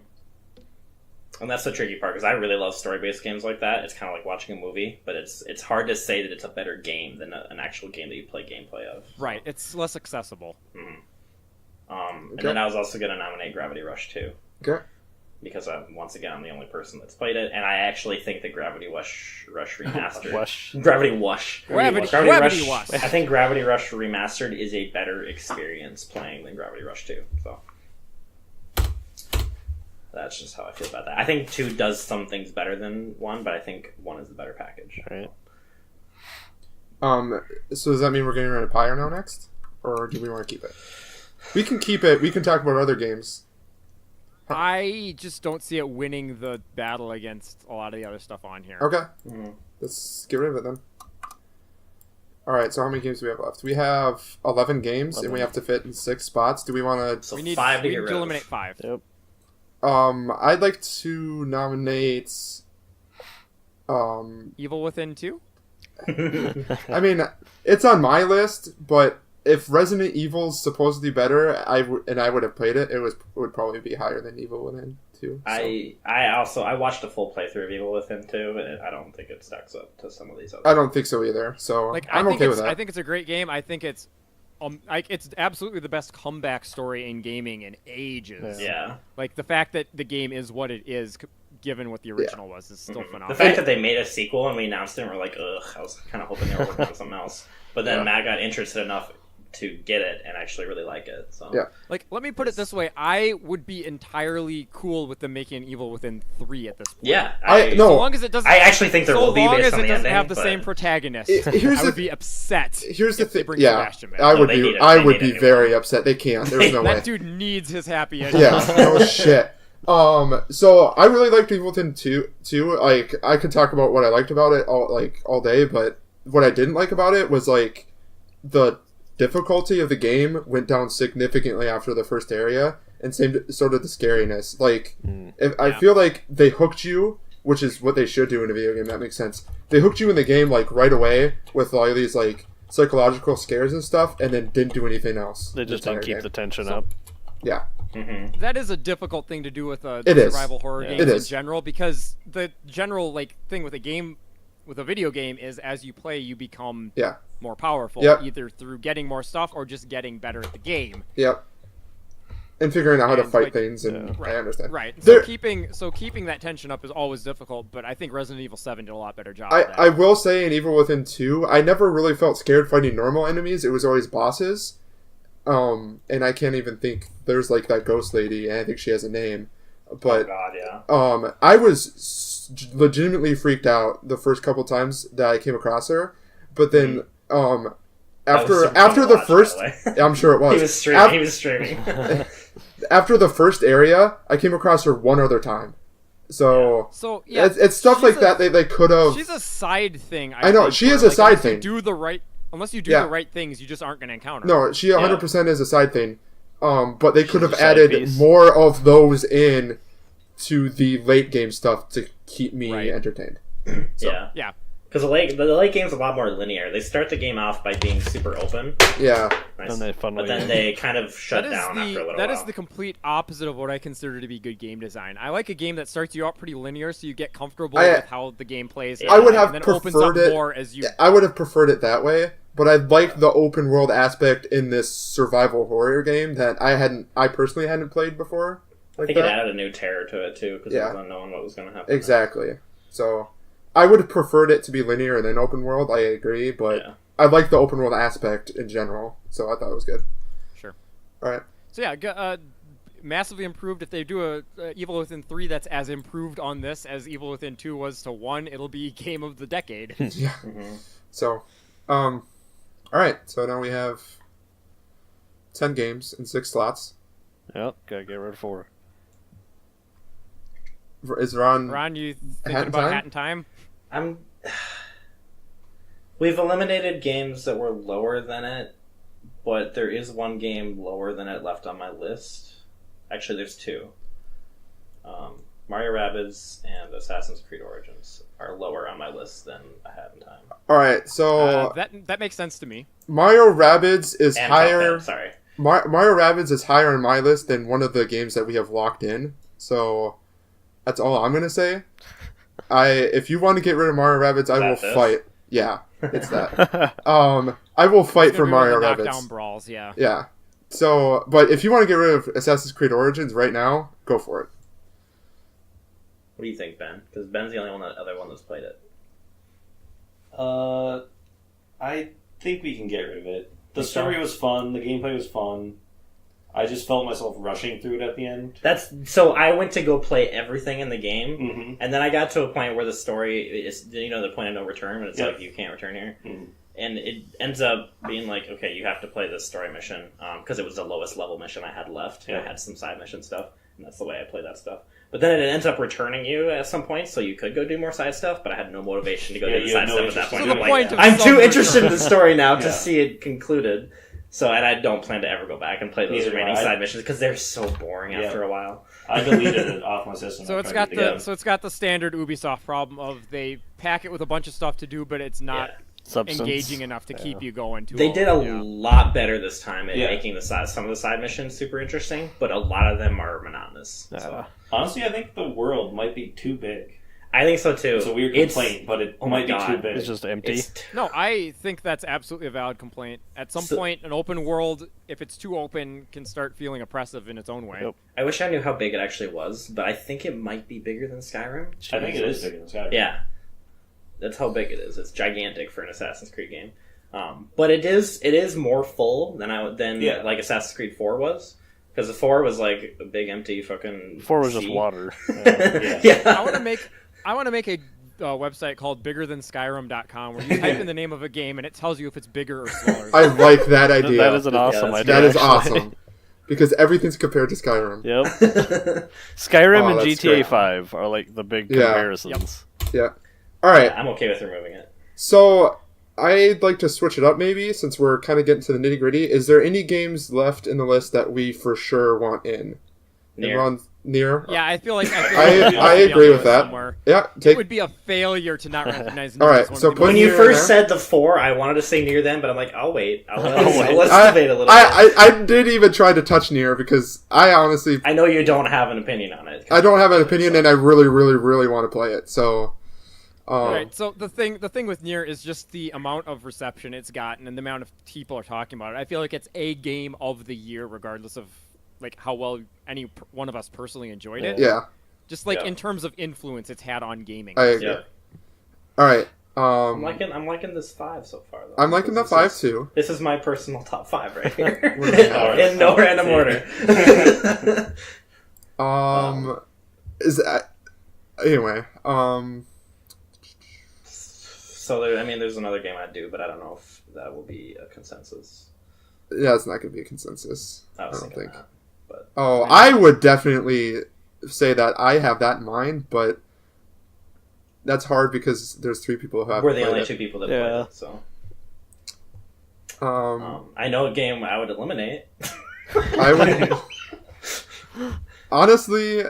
And that's the tricky part, because I really love story-based games like that. It's kind of like watching a movie, but it's hard to say that it's a better game than an actual game that you play gameplay of. Right, it's less accessible. And then I was also going to nominate Gravity Rush 2. Okay. Because once again, I'm the only person that's played it, and I actually think that Gravity Rush Remastered, Wush. Gravity Wash, Gravity Wash. I think Gravity Rush Remastered is a better experience playing than Gravity Rush 2. So that's just how I feel about that. I think 2 does some things better than 1, but I think 1 is the better package. Right. So does that mean we're getting rid of Pyre now next, or do we want to keep it? We can keep it. We can talk about other games. I just don't see it winning the battle against a lot of the other stuff on here. Okay. Mm-hmm. Let's get rid of it then. All right. So how many games do we have left? We have 11 games, and we have to fit in 6 spots. Do we want to? So We need 5 to we get need rid to of. eliminate 5. Yep. I'd like to nominate. Evil Within 2? I mean, it's on my list, but if Resident Evil's supposedly better, I would have played it. It would probably be higher than Evil Within 2. So. I watched a full playthrough of Evil Within 2, and I don't think it stacks up to some of these other. I don't think so either. So Like I'm I think okay it's with that. I think it's a great game. I think it's it's absolutely the best comeback story in gaming in ages. Yeah. Like the fact that the game is what it is, given what the original was, is still The phenomenal. fact that they made a sequel and we announced it, and we're like, ugh, I was kind of hoping they were working on something else. But then Yeah. Matt got interested enough to get it and actually really like it. So Yeah. Like, let me put it this way: I would be entirely cool with them making an Evil Within 3 at this point. Yeah, No. So long as it doesn't. I actually think there so will be long based as on it the doesn't ending, have the but- same protagonist, Here's I the would be upset. Here's the if they thing. bring Yeah, Sebastian back. I No, would they be. need it. I They would need be it very upset. They can't. There's no way. That dude needs his happy ending. Yeah, no shit. So I really liked Evil Within 2. Like, I could talk about what I liked about it all day, but what I didn't like about it was like the difficulty of the game went down significantly after the first area, and same sort of the scariness. Like, I feel like they hooked you, which is what they should do in a video game. That makes sense. They hooked you in the game like right away with all of these like psychological scares and stuff, and then didn't do anything else. They just the don't entire keep the game. tension up. Yeah. That is a difficult thing to do with It is. survival horror Yeah. games It in is. general, because the general like thing with a game, with a video game, is as you play, you become Yeah. more powerful, Yep. either through getting more stuff or just getting better at the game. Yep. and figuring out how to And, fight like, things, and yeah. I understand. Right. There- So keeping that tension up is always difficult, but I think Resident Evil 7 did a lot better job I, of that. I will say in Evil Within 2, I never really felt scared fighting normal enemies. It was always bosses. And I can't even think, there's like that ghost lady, and I think she has a name. Oh But God, yeah. I was legitimately freaked out the first couple times that I came across her. But then That was after super fun after to the watch, first, by the way. I'm sure it was. He was streaming. Af- He was streaming. after the first area, I came across her one other time. So So yeah, it's stuff she's like that they could have. She's a side thing. I know, think, she where, is a like, side unless you thing. unless you do Yeah. the right things, you just aren't going to encounter. No, she 100% is a side thing. But they could She's have a side added piece. more of those in to the late game stuff to keep me Right. entertained. Yeah. Yeah. Because the late game's a lot more linear. They start the game off by being super open, Yeah. nice. And they funnel but then you. they kind of shut That is down after a little that while. is the complete opposite of what I consider to be good game design. I like a game that starts you out pretty linear, so you get comfortable with how the game plays. I would have and then opens preferred up it- more as you. I would have preferred it that way, but I like the open world aspect in this survival horror game that I personally hadn't played before. I Like think it that. added a new terror to it too, because Yeah. it was unknown what was going to happen. Exactly. So I would have preferred it to be linear and then open world. I agree, but Yeah. I like the open world aspect in general, so I thought it was good. Sure. All right. So yeah, massively improved. If they do a Evil Within 3 that's as improved on this as Evil Within 2 was to 1, it'll be game of the decade. Yeah. Mhm. So, all right. So now we have 10 games in 6 slots. Yep, gotta get rid of 4. Is Ron? Ron, you thinking Hat in about Time? Hat in Time? We've eliminated games that were lower than it, but there is one game lower than it left on my list. Actually, there's 2. Mario Rabbids and Assassin's Creed Origins are lower on my list than A Hat in Time. All right. So That makes sense to me. Mario Rabbids is And higher. Cuphead, sorry. Mario Rabbids is higher on my list than one of the games that we have locked in. So that's all I'm gonna say. If you want to get rid of Mario Rabbids, I will Is that this? fight. Yeah, it's that. I will fight It's for gonna be one Mario of the Rabbids. knockdown brawls, yeah. Yeah. So, but if you want to get rid of Assassin's Creed Origins right now, go for it. What do you think, Ben? Because Ben's the only other one that's played it. I think we can get rid of it. The Think so? story was fun. The gameplay was fun. I just felt myself rushing through it at the end. So I went to go play everything in the game, Mm-hmm. and then I got to a point where the story is, the point of no return, and it's Yep. like, you can't return here. Mhm. And it ends up being like, okay, you have to play this story mission, because it was the lowest level mission I had left, and I Yeah. had some side mission stuff, and that's the way I play that stuff. But then it ends up returning you at some point, so you could go do more side stuff, but I had no motivation to go Yeah, do the you had side no stuff at that interest point. in So I'm the doing like, point of I'm too some interested in the return. story now Yeah. to see it concluded. So, and I don't plan to ever go back and play those Neither do remaining I. side missions because they're so boring Yeah. after a while. I deleted it off my system. So I it's tried got to the get it. so it's got the standard Ubisoft problem of they pack it with a bunch of stuff to do, but it's not Yeah. Substance. engaging enough to keep you going too They long. did a Yeah. lot better this time at Yeah. making some of the side missions super interesting, but a lot of them are monotonous. Yeah. So. Honestly, I think the world might be too big. I think so too. It's a weird It's- complaint, but it oh my might be God. too big. It's just empty. It's No, I think that's absolutely a valid complaint. At some So- point, an open world, if it's too open, can start feeling oppressive in its own way. Yep. I wish I knew how big it actually was, but I think it might be bigger than Skyrim. I think it is bigger than Skyrim. Yeah, that's how big it is. It's gigantic for an Assassin's Creed game, but it is more full than Yeah. like Assassin's Creed 4 was, because the 4 was like a big empty fucking. 4 was just sea. water. Yeah. I want to make a website called biggerthanskyrim.com where you type in the name of a game and it tells you if it's bigger or smaller. I like that idea. That is an awesome that's- idea. That is actually. awesome. Because everything's compared to Skyrim. Yep. Skyrim Oh, and that's GTA great. 5 are like the big Yeah. comparisons. Yeah. All right. I'm okay with removing it. So I'd like to switch it up maybe since we're kind of getting to the nitty gritty. Is there any games left in the list that we for sure want in? Near. Near? Yeah, I feel like I it should be agree on with the list that. somewhere. Yeah. It Take. would be a failure to not recognize. All Nier right, as one so of the put When most- you Near first there. said the 4, I wanted to say near then, but I'm like, I'll wait. I'll wait. let's I- debate a little bit. I did even try to touch Near because I honestly I know you don't have an opinion on it. I don't have an opinion and I really really really want to play it. So Right. So the thing with Nier is just the amount of reception it's gotten and the amount of people are talking about it. I feel like it's a game of the year, regardless of like how well one of us personally enjoyed it. Yeah, Just like Yeah. in terms of influence it's had on gaming. I agree. Yeah. All right. I'm liking this 5 so far, though. I'm liking the This 5 is- too. This is my personal top 5 right here. Alright. In no random order. Is that anyway? So, there's another game I'd do, but I don't know if that will be a consensus. Yeah, it's not going to be a consensus. I was don't thinking think. that. Oh, I would definitely say that I have that in mind, but that's hard because there's 3 people who have. We're the played only it. 2 people that Yeah. played it, so. I know a game I would eliminate. I would honestly,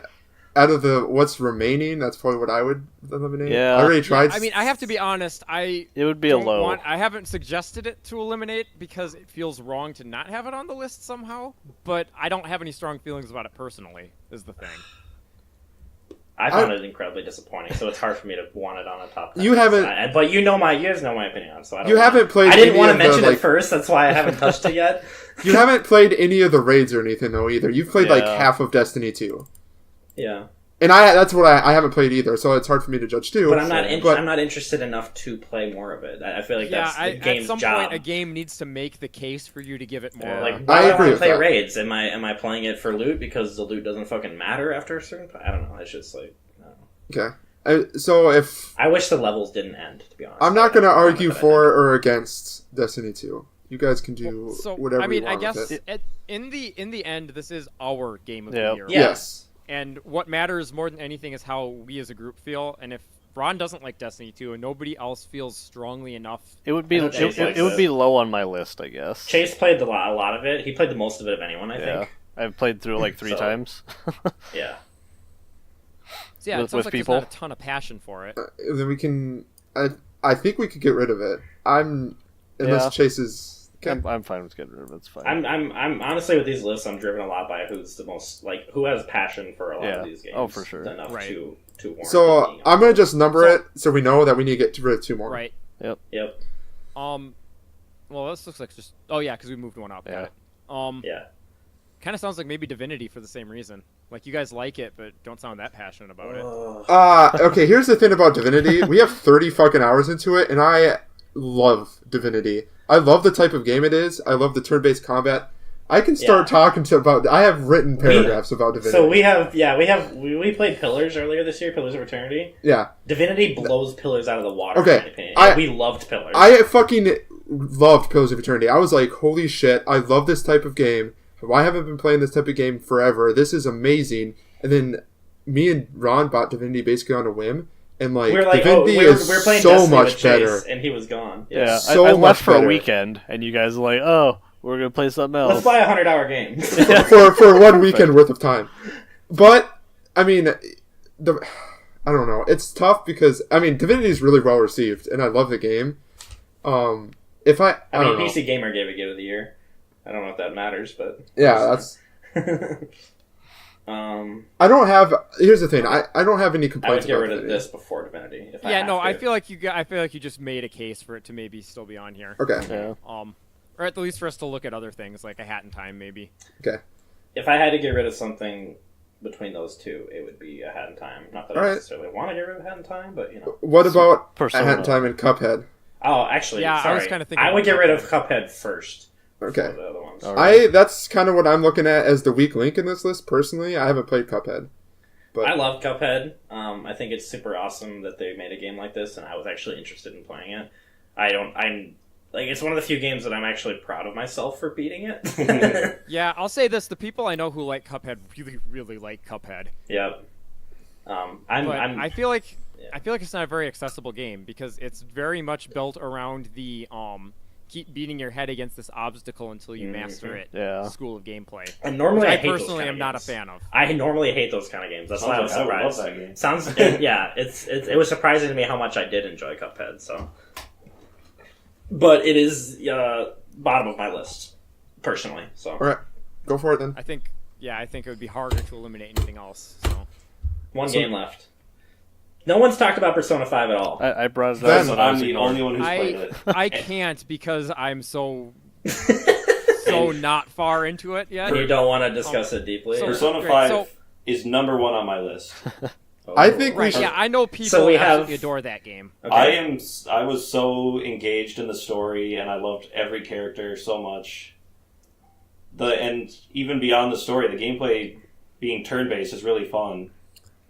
out of the what's remaining, that's probably what I would eliminate. Yeah. I already Yeah, tried. I mean, I have to be honest. It would be a don't low. I haven't suggested it to eliminate because it feels wrong to not have it on the list somehow. But I don't have any strong feelings about it personally. Is the thing. I found it incredibly disappointing, so it's hard for me to want it on a top 10. You haven't- But you guys know my opinion on it, so I don't You wanna- haven't played I didn't any want to of the, mention like- it first, that's why I haven't touched it yet. You haven't played any of the raids or anything though either. You've played like Yeah. half of Destiny 2. Yeah. And that's what I haven't played either, so it's hard for me to judge too. But I'm not. But- I'm not interested enough to play more of it. I feel like Yeah, that's the at game's some job. point, a game needs to make the case for you to give it more. Yeah. Like, I why do I agree want to with play that. raids? Am I playing it for loot because the loot doesn't fucking matter after a certain point? I don't know. It's just like, I don't know. Okay. So if I wish the levels didn't end. To be honest, I'm not going to I don't argue know if it for ended. or against Destiny 2. You guys can do So whatever I mean, you I want guess with it. in the end, this is our game of Yep. the year. Yeah. Yes. And what matters more than anything is how we as a group feel. And if Ron doesn't like Destiny 2 and nobody else feels strongly enough, It would be I know Chase likes it would it. be low on my list, I guess. Chase played a lot of it. He played the most of it of anyone, I Yeah. think. I've played through it like 3 So- times. Yeah. so yeah, With- it sounds with like people? there's not a ton of passion for it. Then we can. I think we could get rid of it. Unless Yeah. Chase is. Okay. I'm fine with getting rid of it. It's fine. I'm honestly with these lists. I'm driven a lot by who's the most who has passion for a lot Yeah. of these games. Oh, for sure. Enough Right. to warrant So it being I'm on. gonna just number So- it so we know that we need to get rid of 2 more. Right. Yep. Well, this looks like just. Oh yeah, because we moved one up. Yeah. Got it. Yeah. Kind of sounds like maybe Divinity for the same reason. Like you guys like it, but don't sound that passionate about it. Okay, here's the thing about Divinity. We have 30 fucking hours into it, and I love Divinity. I love the type of game it is. I love the turn-based combat. I can start talking about. I have written paragraphs about Divinity. So we played Pillars earlier this year, Pillars of Eternity. Yeah, Divinity blows Pillars out of the water. Okay, in my opinion. I- We loved Pillars. I fucking loved Pillars of Eternity. I was like, holy shit! I love this type of game. I haven't been playing this type of game forever. This is amazing. And then me and Ron bought Divinity basically on a whim, and like, we were like, Divinity we're is playing so Destiny much with Chase, better. and he was gone. yeah, so I much left for better. a weekend, and you guys were like, "Oh, we're gonna play something else." Let's buy a 100-hour game. for 1 weekend worth of time. But I mean, I don't know. It's tough because I mean, Divinity is really well received, and I love the game. If I I mean, don't know. PC Gamer gave it Game of the Year. I don't know if that matters, but Yeah, that's. I don't have. Here's the thing. I don't have any I would complaints get about rid of Divinity. this before Divinity. If Yeah, have no, to. I feel like you just made a case for it to maybe still be on here. Okay. Yeah. Or at least for us to look at other things like A Hat in Time, maybe. Okay. If I had to get rid of something between those two, it would be A Hat in Time. Not that I Alright. necessarily want to get rid of A Hat in Time, but you know. What about Persona. A Hat in Time and Cuphead? Oh, actually, Yeah, I sorry. was kinda thinking I would about get rid of Cuphead. Cuphead first. Okay. before the other ones. Alright. That's kind of what I'm looking at as the weak link in this list. Personally, I haven't played Cuphead. But I love Cuphead. I think it's super awesome that they made a game like this, and I was actually interested in playing it. I'm like, it's one of the few games that I'm actually proud of myself for beating it. Yeah, I'll say this: the people I know who like Cuphead really, really like Cuphead. Yep. But I'm I feel like yeah. I feel like it's not a very accessible game because it's very much built around the keep beating your head against this obstacle until you master it. Yeah. School of gameplay. And normally Which I I hate those personally kind am of not a games. fan of. I normally hate those kind of games. That's why I was I would love surprised. that game. Sounds yeah, it was surprising to me how much I did enjoy Cuphead. So, but it is bottom of my list personally. So all right, go for it then. I think it would be harder to eliminate anything else. So one game left. No one's talked about Persona 5 at all. I brought it Ben, up. but I I'm was the ignored. only one who's played it. I can't because I'm so so not far into it yet. You don't want to discuss it deeply. so- Persona Great, 5 so- is number 1 on my list. I think we Right, should- yeah, I know people So we have- absolutely adore that game. Okay. I was so engaged in the story, and I loved every character so much. And even beyond the story, the gameplay being turn-based is really fun.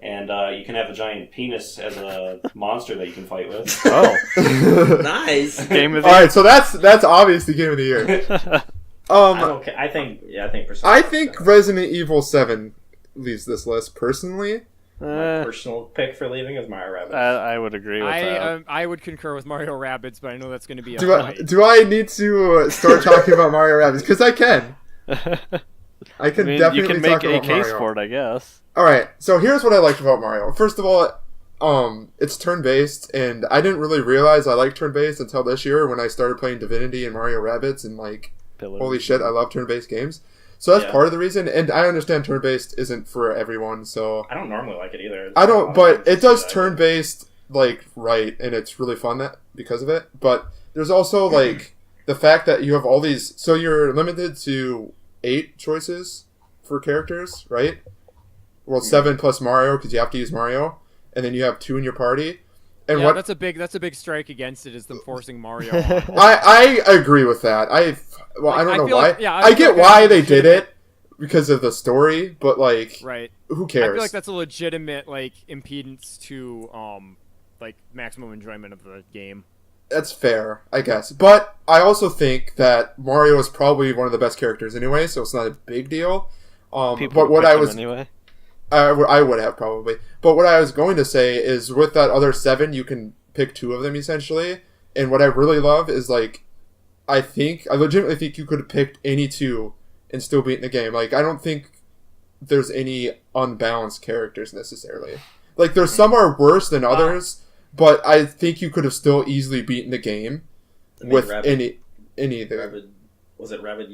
And you can have a giant penis as a monster that you can fight with. Oh, Nice. game of All right, so that's obviously game of the year. Okay, I think Persona. I think Resident Evil 7 leaves this list personally. my personal pick for leaving is Mario Rabbids. I would agree with that. I would concur with Mario Rabbids, but I know that's going to be a Do I, fight. do I need to start talking about Mario Rabbids? Because I can. I can definitely you can make talk a about case Mario. for it, I guess. All right, so here's what I liked about Mario. First of all, it's turn-based, and I didn't really realize I liked turn-based until this year when I started playing Divinity and Mario Rabbids, and like, Pillars. holy shit, I love turn-based games. So that's Yeah. part of the reason, and I understand turn-based isn't for everyone, so I don't normally like it either. I A lot don't, of but games it does that I- turn-based, like, right, and it's really fun that because of it. But there's also, like, the fact that you have all these... So you're limited to 8 choices for characters, right? Well, 7 plus Mario, because you have to use Mario. And then you have 2 in your party. And Yeah, what... that's a big strike against it is them forcing Mario on. I agree with that. I don't know feel why. like- yeah, I I feel get like why that's they did legitimate. it, because of the story, but, like, Right. who I cares? feel like that's a legitimate like impedance to like maximum enjoyment of the game. That's fair, I guess. But I also think that Mario is probably one of the best characters anyway, so it's not a big deal. People But would what pick I them was, anyway. I would have probably. But what I was going to say is, with that other 7, you can pick 2 of them essentially. And what I really love is like, I legitimately think you could have picked any 2 and still beaten the game. Like, I don't think there's any unbalanced characters necessarily. Like, there's some are worse than others, but I think you could have still easily beaten the game I mean, with Rabid- any of the Rabid, was it Rabid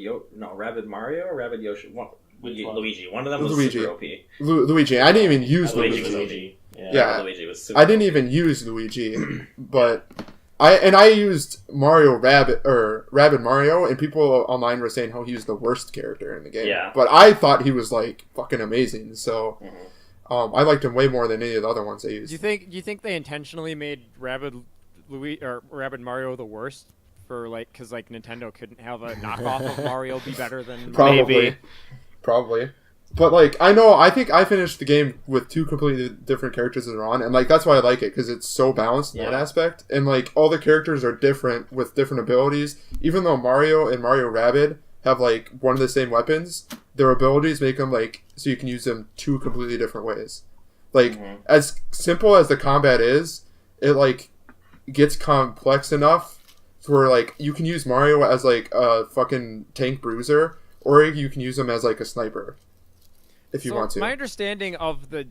Mario or Rabid Yoshi? Which one? Luigi. One of them was Luigi. super OP. Luigi. I didn't even use Luigi Luigi. was OP. Yeah. Luigi was super I didn't even use Luigi, but I used Rabid Mario, and people online were saying how he was the worst character in the game. Yeah. But I thought he was like fucking amazing. So Mhm. I liked him way more than any of the other ones I used. Do you think they intentionally made Rabid Mario the worst for like because like Nintendo couldn't have a knockoff of Mario be better than Mario? Probably. Probably. But, like, I think I finished the game with 2 completely different characters that are on, and, like, that's why I like it, because it's so balanced in that Yeah. aspect. And, like, all the characters are different with different abilities. Even though Mario and Mario Rabbids have, like, one of the same weapons, their abilities make them, like, so you can use them 2 completely different ways. Like, as simple as the combat is, it, like, gets complex enough where, like, you can use Mario as, like, a fucking tank bruiser, or you can use him as, like, a sniper. If you So want to. my understanding of the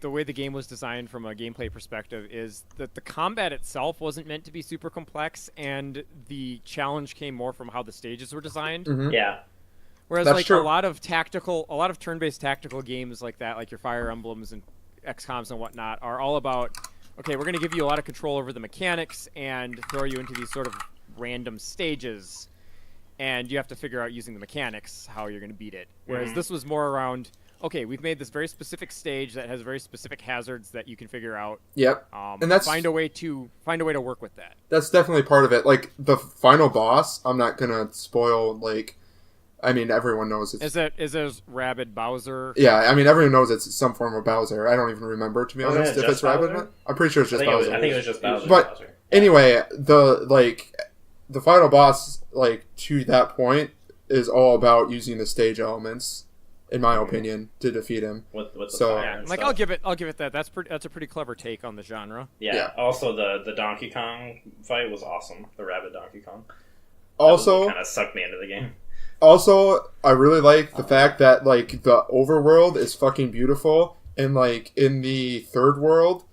way the game was designed from a gameplay perspective is that the combat itself wasn't meant to be super complex, and the challenge came more from how the stages were designed. Mhm. Yeah. Whereas That's like true. a lot of turn-based tactical games like that, like your Fire Emblems and XComs and whatnot, are all about okay, we're going to give you a lot of control over the mechanics and throw you into these sort of random stages, and you have to figure out using the mechanics how you're going to beat it. Whereas this was more around okay, we've made this very specific stage that has very specific hazards that you can figure out. Yep. And that's find a way to work with that. that's definitely part of it. Like the final boss, I'm not gonna spoil. Like, I mean, everyone knows it's. Is it Rabid Bowser? Yeah, I mean, everyone knows it's some form of Bowser. I don't even remember, to be Wasn't honest, it if just it's Rabbit. Bowser? I'm pretty sure it's I just think, Bowser. I think it was just Bowser. But- Bowser. Anyway, the final boss, like to that point, is all about using the stage elements, in my opinion, to defeat him. With the So- fire Yeah, and like stuff. I'll give it that. That's a pretty clever take on the genre. Yeah. Yeah. Also, the Donkey Kong fight was awesome. The Rabbit Donkey Kong. Also, kind of sucked me into the game. I really like the fact that like the overworld is fucking beautiful, and like in the third world,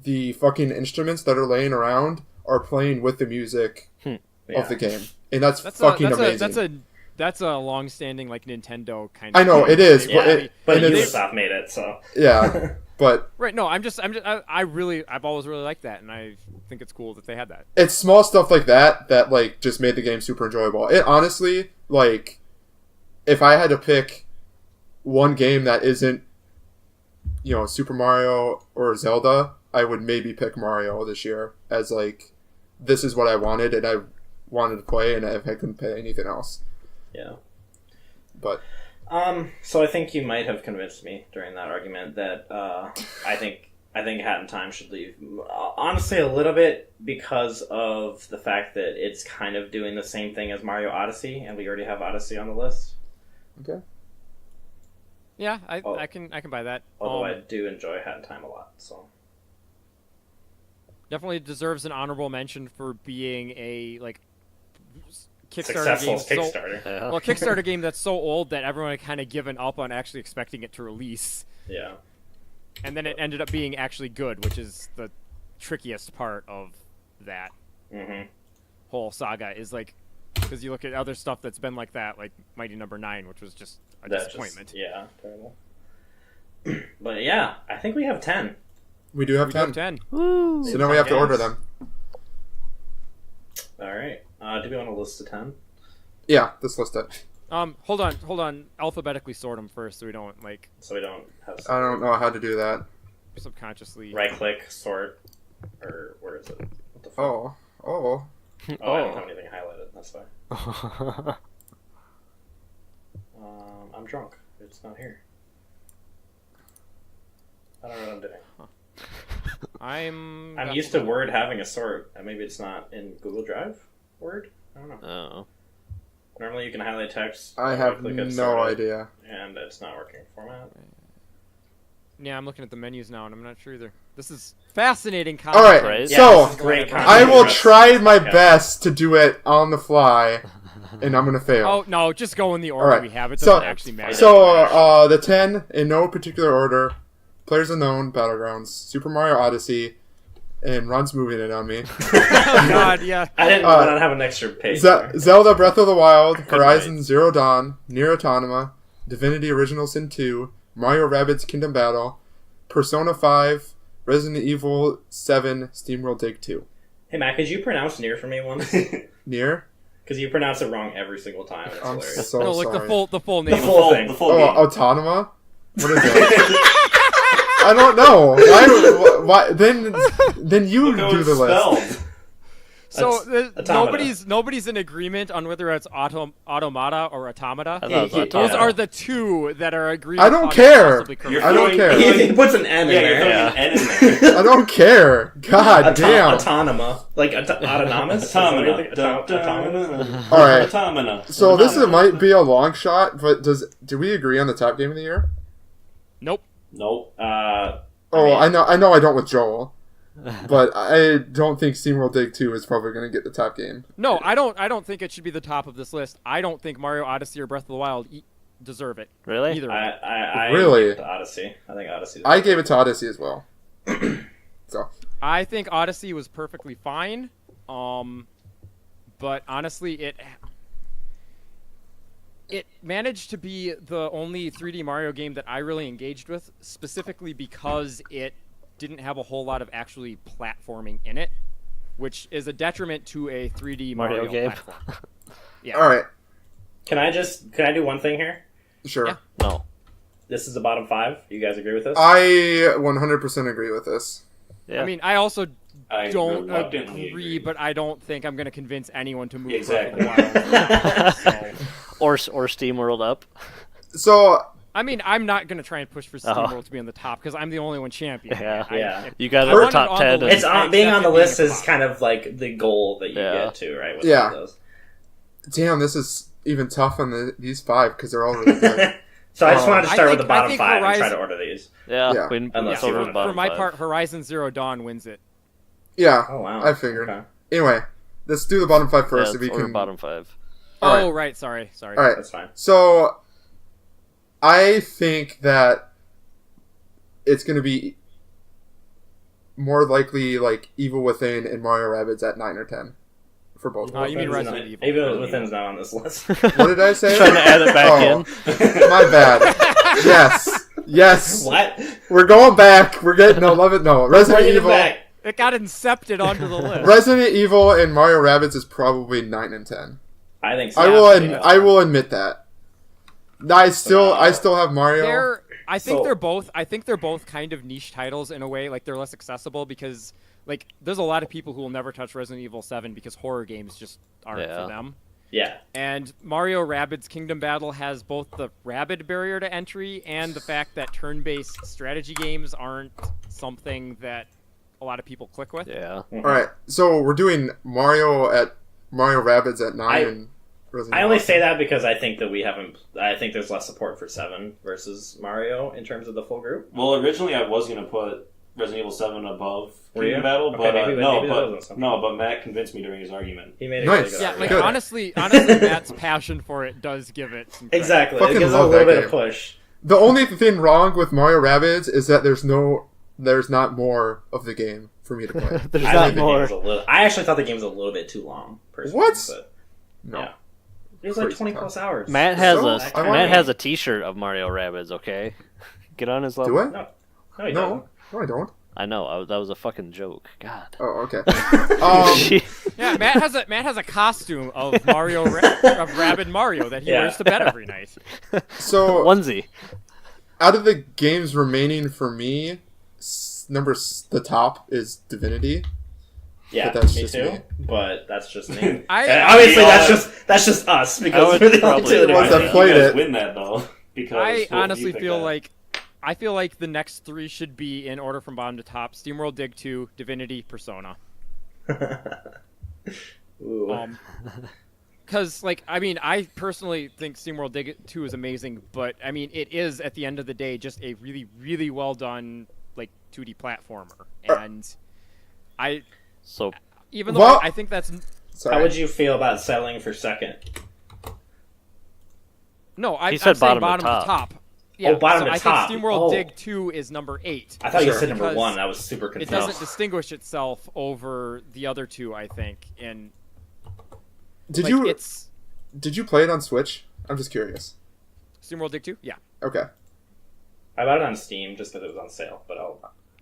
the fucking instruments that are laying around are playing with the music Yeah. of the game, and that's That's fucking a, amazing. that's a long-standing like Nintendo kind of. I know thing. it is, They but really- But and it's- Ubisoft made it, so yeah, but right. No, I've always really liked that, and I think it's cool that they had that. it's small stuff like that that like just made the game super enjoyable. It honestly, like, if I had to pick one game that isn't, Super Mario or Zelda, I would maybe pick Mario this year as like, this is what I wanted and I wanted to play, and if I couldn't play anything else. Yeah. But So I think you might have convinced me during that argument that I think Hat in Time should leave. Honestly, a little bit because of the fact that it's kind of doing the same thing as Mario Odyssey, and we already have Odyssey on the list. okay. Yeah, I can buy that. Although I do enjoy Hat in Time a lot, so. Definitely deserves an honorable mention for being a Kickstarter Successful game. Kickstarter. Yeah. Kickstarter game that's so old that everyone had kind of given up on actually expecting it to release, Yeah. and then it ended up being actually good, which is the trickiest part of that Mm-hmm. whole saga. Is because you look at other stuff that's been like that, like Mighty Number 9, which was just a disappointment. Yeah, terrible. But yeah, I think we have 10. We do have We 10. got 10. Woo! So now we have to order them. All right. Do we want to list the 10? Yeah, let's list it. Hold on. Alphabetically sort them first, so we don't So we don't have I don't know how to do that. subconsciously. right click, sort, or where is it? What the fuck? Oh. Oh, I don't have anything highlighted. That's why. I'm drunk. It's not here. I don't know what I'm doing. I'm used to Word having a sort, and maybe it's not in Google Drive. Word? I don't know. Oh. Normally you can highlight text. I have right-click it, no sort it, idea. and it's not working format. Yeah, I'm looking at the menus now, and I'm not sure either. This is fascinating All content. right, Right? Yeah, so this is great content. I will Yes. try my Okay. best to do it on the fly, and I'm gonna fail. Oh no, just go in the order Alright, we have. It so- doesn't actually matter. So, the 10, in no particular order: Players Unknown, Battlegrounds, Super Mario Odyssey, and Ron's moving it on me. Oh, God, yeah. I didn't Uh, want to have an extra page. there. Zelda Breath of the Wild, Good Horizon Zero Dawn, Nier Automata, Divinity Original Sin 2, Mario Rabbids Kingdom Battle, Persona 5, Resident Evil 7, SteamWorld Dig 2. Hey Matt, could you pronounce Nier for me once? Nier? Because you pronounce it wrong every single time. It's I'm hilarious. so No, like sorry. the full name. The full thing. The full Oh, game. Autonoma? What is it? I don't know. Why? Then you Look how do it's the list. spelled. So Automata. nobody's in agreement on whether it's automata or automata. I thought it was Yeah, Those Automata. are the two that are agreed. I don't upon care. possibly correct. You're I don't throwing- care. He puts an N Yeah, in you're throwing there. an N in there. I don't care. God damn. Autonoma. Like autonomous? Is that what you think? Autonomous? All right. Automata. So this might be a long shot, but do we agree on the top game of the year? Nope. Nope. Oh, I know I don't with Joel, but I don't think SteamWorld Dig 2 is probably going to get the top game. No, I don't think it should be the top of this list. I don't think Mario Odyssey or Breath of the Wild deserve it. Really? Either. way. I Really? gave it to Odyssey. I think Odyssey. I gave it to Odyssey as well. So I think Odyssey was perfectly fine. But honestly, it managed to be the only 3D Mario game that I really engaged with, specifically because it didn't have a whole lot of actually platforming in it, which is a detriment to a 3D Mario, Mario game. platform. Yeah. all right, Can I do one thing here? sure. Yeah. No. This is the bottom 5. You guys agree with this? I 100% agree with this. Yeah. I mean, I also I don't reluctantly agree, but I don't think I'm going to convince anyone to move Exactly. Breath of the Wild. So, or SteamWorld up. So I mean, I'm not going to try and push for Oh. SteamWorld to be on the top because I'm the only one champion. Yeah. Yeah. You got I it want it top on the 10. list. It's I being accept on the it being list a is flop. kind of like the goal that you Yeah. get to, right? With Yeah. those. damn, this is even tough on these 5 because they're all really good. So I just wanted to I start think- with the I bottom think 5 and try Horizon- to order these. Yeah. Yeah. We, Unless so you we're want- For bottom my five. part, Horizon Zero Dawn wins it. Yeah, Oh wow. I figured. Okay. Anyway, let's do the bottom 5 Yeah, first. if let's we order can. bottom 5. All Oh, right. right. Sorry. All right. That's fine. So, I think that it's going to be more likely like Evil Within and Mario Rabbids at 9 or 10 for both. Oh, you mean Within's Resident not- Evil. Evil Within's not on this list. What did I say? Trying to add it back Oh. in. My bad. Yes. What? We're going back. We're getting 11. No, Resident Bring it Evil. back. It got incepted onto the list. Resident Evil and Mario Rabbids is probably 9 and 10. I think so. I will admit that. I still have Mario. I think So- they're both kind of niche titles in a way. Like they're less accessible because like there's a lot of people who will never touch Resident Evil 7 because horror games just aren't Yeah. for them. Yeah. And Mario Rabbids Kingdom Battle has both the Rabbid barrier to entry and the fact that turn-based strategy games aren't something that a lot of people click with. Yeah. All right, so we're doing Mario Rabbids at 9. I- and Resident I only Evil. say that because I think that we haven't. I think there's less support for 7 versus Mario in terms of the full group. Well, originally I was going to put Resident Evil 7 above Were you? Kingdom Battle, Okay, but maybe that wasn't something. but Matt convinced me during his argument. He made a Nice. really good Yeah, argument. like Good. honestly, Matt's passion for it does give it some credit. Exactly. Fucking It gives it a love little that bit of game. push. The only thing wrong with Mario Rabbids is that there's not more of the game for me to play. There's I not think the game more. was a little. I actually thought the game was a little bit too long. Personally, What? But, No. yeah. It was like Crazy 20 plus hours. Matt has So, a I wanna- Matt has a T-shirt of Mario Rabbids. Okay, get on his level. Do I? No, no, he No, I don't. I know. That was a fucking joke. God. Oh, okay. Um, Yeah, Matt has a costume of of Rabid Mario that he Yeah. wears to bed every night. so Onesie. out of the games remaining for me, the top is Divinity. Yeah, But that's me just too. me. But that's just me. I- And obviously, I- that's just us I because would we're the only probably- two that Once are I doing played you guys it. win that though because I both of you honestly picked feel that. like the next 3 should be in order from bottom to top: SteamWorld Dig 2, Divinity, Persona. Ooh. Because I personally think SteamWorld Dig 2 is amazing, but I mean it is at the end of the day just a really really well done 2D platformer, and So even though Well- I think that's Sorry. How would you feel about settling for second? no, He I'm said saying bottom to bottom to top. top. Yeah, bottom so to I top. think SteamWorld Oh. Dig 2 is number 8. I thought you Sure. said number Because 1. I was super It confused. doesn't distinguish itself over the other 2, I think, and Did you it's play it on Switch? I'm just curious. SteamWorld Dig 2. Yeah, Okay. I bought it on Steam just because it was on sale, but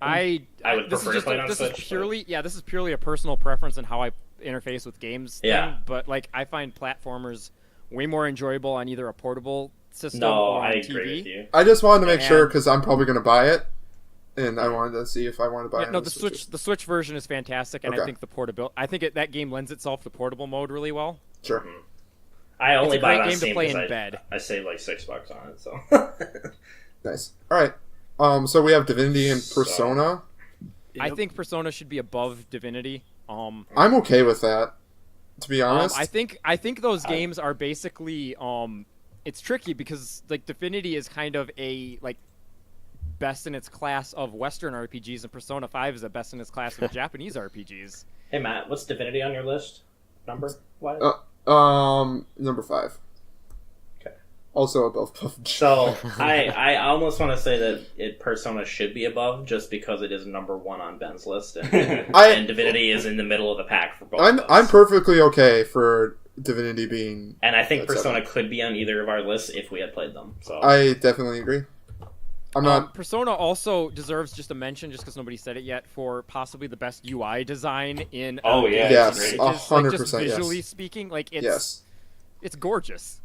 I would this prefer is to just play it on this Switch, is but- purely this is purely a personal preference and how I interface with games. Yeah. thing, but I find platformers way more enjoyable on either a portable system no, or on I TV. agree with you. I just wanted to make sure And- because I'm probably going to buy it, and I wanted to see if I want to buy Yeah, it. no, on the Switches. Switch version is fantastic, and I Okay. think that game lends itself to portable mode really well. Sure. I only a bought it great on game to Steam play because in bed. I saved like $6 on it. So Nice. All right. So we have Divinity and So- Persona. I think Persona should be above Divinity. I'm okay with that. To be honest, I think those games are basically it's tricky because Divinity is kind of a best in its class of Western RPGs, and Persona 5 is a best in its class of Japanese RPGs. hey Matt, what's Divinity on your list? Number? What? number 5. Okay. Also above PUBG. So I almost want to say that Persona should be above just because it is number 1 on Ben's list, and, and Divinity is in the middle of the pack for both. of us. I'm perfectly okay for Divinity being. And I think That's Persona seven. could be on either of our lists if we had played them. So I definitely agree. I'm not. Persona also deserves just a mention, just because nobody said it yet, for possibly the best UI design in. Oh, yeah, games Yes, and great. ages. 100%, Just visually yes. speaking, it's Yes. it's gorgeous.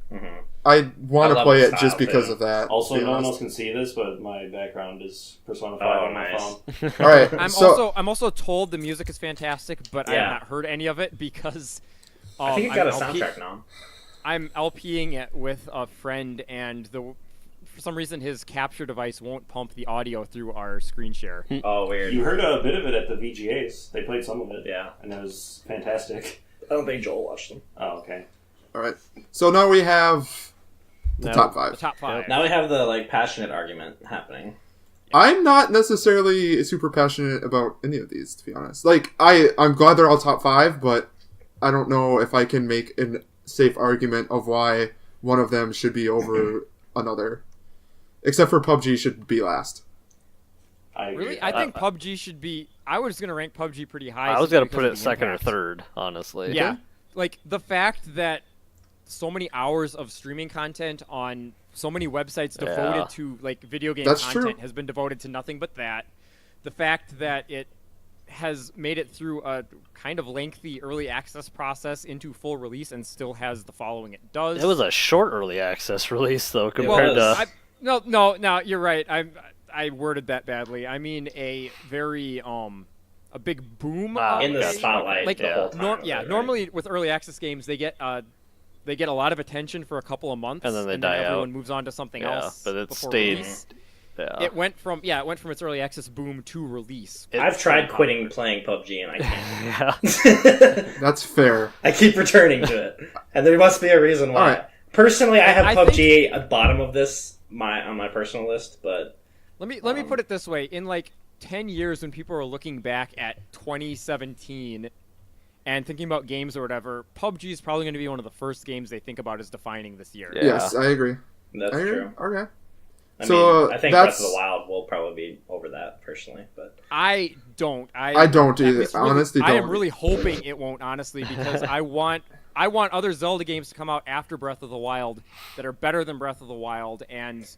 I want I to love play the it just style, because too. of that. Also, to be no one honest. else can see this, but my background is Persona 5 Oh, on my nice. phone. All right. I'm also told the music is fantastic, but I Yeah. have not heard any of it because I think it got a I'm soundtrack now. I'm LPing it with a friend, and for some reason his capture device won't pump the audio through our screen share. Oh, weird. You heard a bit of it at the VGAs. They played some of it. Yeah. And it was fantastic. I don't think Joel watched them. Oh, okay. All right. So now we have the Now- top The 5. top 5. Now we have the passionate argument happening. I'm not necessarily super passionate about any of these, to be honest. I'm glad they're all top 5, but I don't know if I can make a safe argument of why one of them should be over another. Except for PUBG should be last. I agree. Really, I think PUBG should be. I was gonna rank PUBG pretty high. I was simply gonna because put of it the second or impact. third, honestly. Yeah, the fact that so many hours of streaming content on so many websites devoted Yeah. to video game That's content true. has been devoted to nothing but that. The fact that it has made it through a kind of lengthy early access process into full release and still has the following it does. It was a short early access release though was. compared to. No, you're right. I worded that badly. I mean a very a big boom in the of- spotlight like the whole time. Right? normally with early access games they get a lot of attention for a couple of months And then they die everyone out. moves on to something Yeah, else. but it before stayed- release. Yeah. It went from its early access boom to release. I've tried quitting playing PUBG and I can't. Yeah. That's fair. I keep returning to it, and there must be a reason why. Alright. Personally, I have I PUBG at the bottom of this on my personal list, but Let me put it this way: in like 10 years, when people are looking back at 2017 and thinking about games or whatever, PUBG is probably going to be one of the first games they think about as defining this year. Yeah. Yes, I agree. that's I agree. true. Okay. I So, mean, I think that's- Breath of the Wild will probably be over that personally, but I don't. I don't at either. least really- Honestly, I am don't. really hoping it won't, honestly, because I want other Zelda games to come out after Breath of the Wild that are better than Breath of the Wild and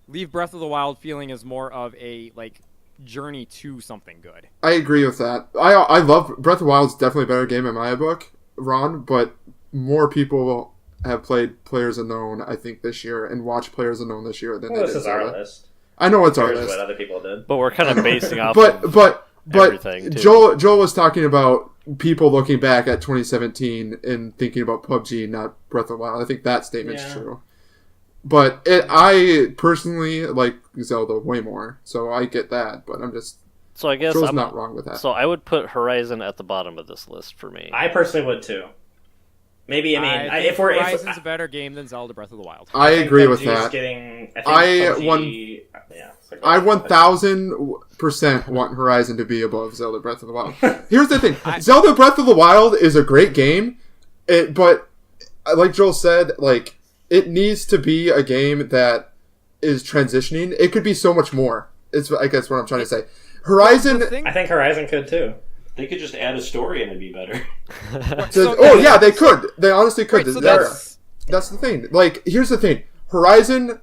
leave Breath of the Wild feeling as more of a like journey to something good. I agree with that. I love Breath of the Wild's definitely a better game in my book, Ron, but more people have played Players Unknown, I think, this year, and watched Players Unknown this year than well, they this did is our Zelda. list. I know it's our Here's list. what other people did. But we're kind of basing off. of But everything, too. Joel was talking about people looking back at 2017 and thinking about PUBG, not Breath of the Wild. I think that statement's Yeah. true. But I personally like Zelda way more, so I get that. But I'm just So I guess Joel's I'm not wrong with that. So I would put Horizon at the bottom of this list for me. I personally would too. Maybe I if we're Horizon's a better game than Zelda Breath of the Wild. I think agree with PUBG is that. Getting, I think I PUBG, yeah, so go I ahead. 1000% want Horizon to be above Zelda Breath of the Wild. Here's the thing: Zelda Breath of the Wild is a great game, but like Joel said, like it needs to be a game that is transitioning. It could be so much more. It's I guess what I'm trying to say. Horizon. The thing- I think Horizon could too. They could just add a story and it'd be better. They could. They honestly could. Right, so That's the thing. Like, here's the thing: Horizon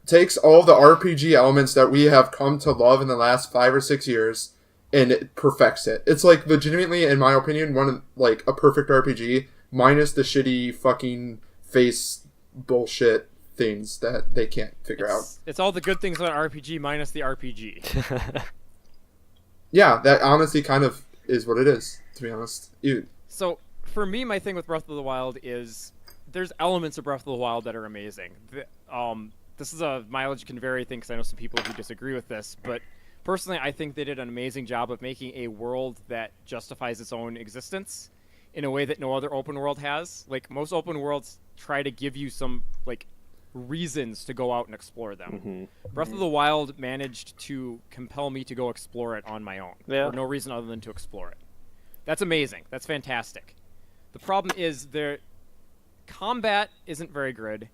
takes all the RPG elements that we have come to love in the last 5 or 6 years, and it perfects it. It's like legitimately, in my opinion, one of like a perfect RPG, minus the shitty fucking face bullshit things that they can't figure out. It's all the good things about RPG minus the RPG. Yeah, that honestly kind of is what it is. To be honest, So for me, my thing with Breath of the Wild is there's elements of Breath of the Wild that are amazing. This is a mileage can vary thing because I know some people who disagree with this, but personally, I think they did an amazing job of making a world that justifies its own existence in a way that no other open world has. Like most open worlds try to give you some like reasons to go out and explore them. Breath of the Wild managed to compel me to go explore it on my own Yeah. for no reason other than to explore it. That's amazing. That's fantastic. The problem is their combat isn't very good.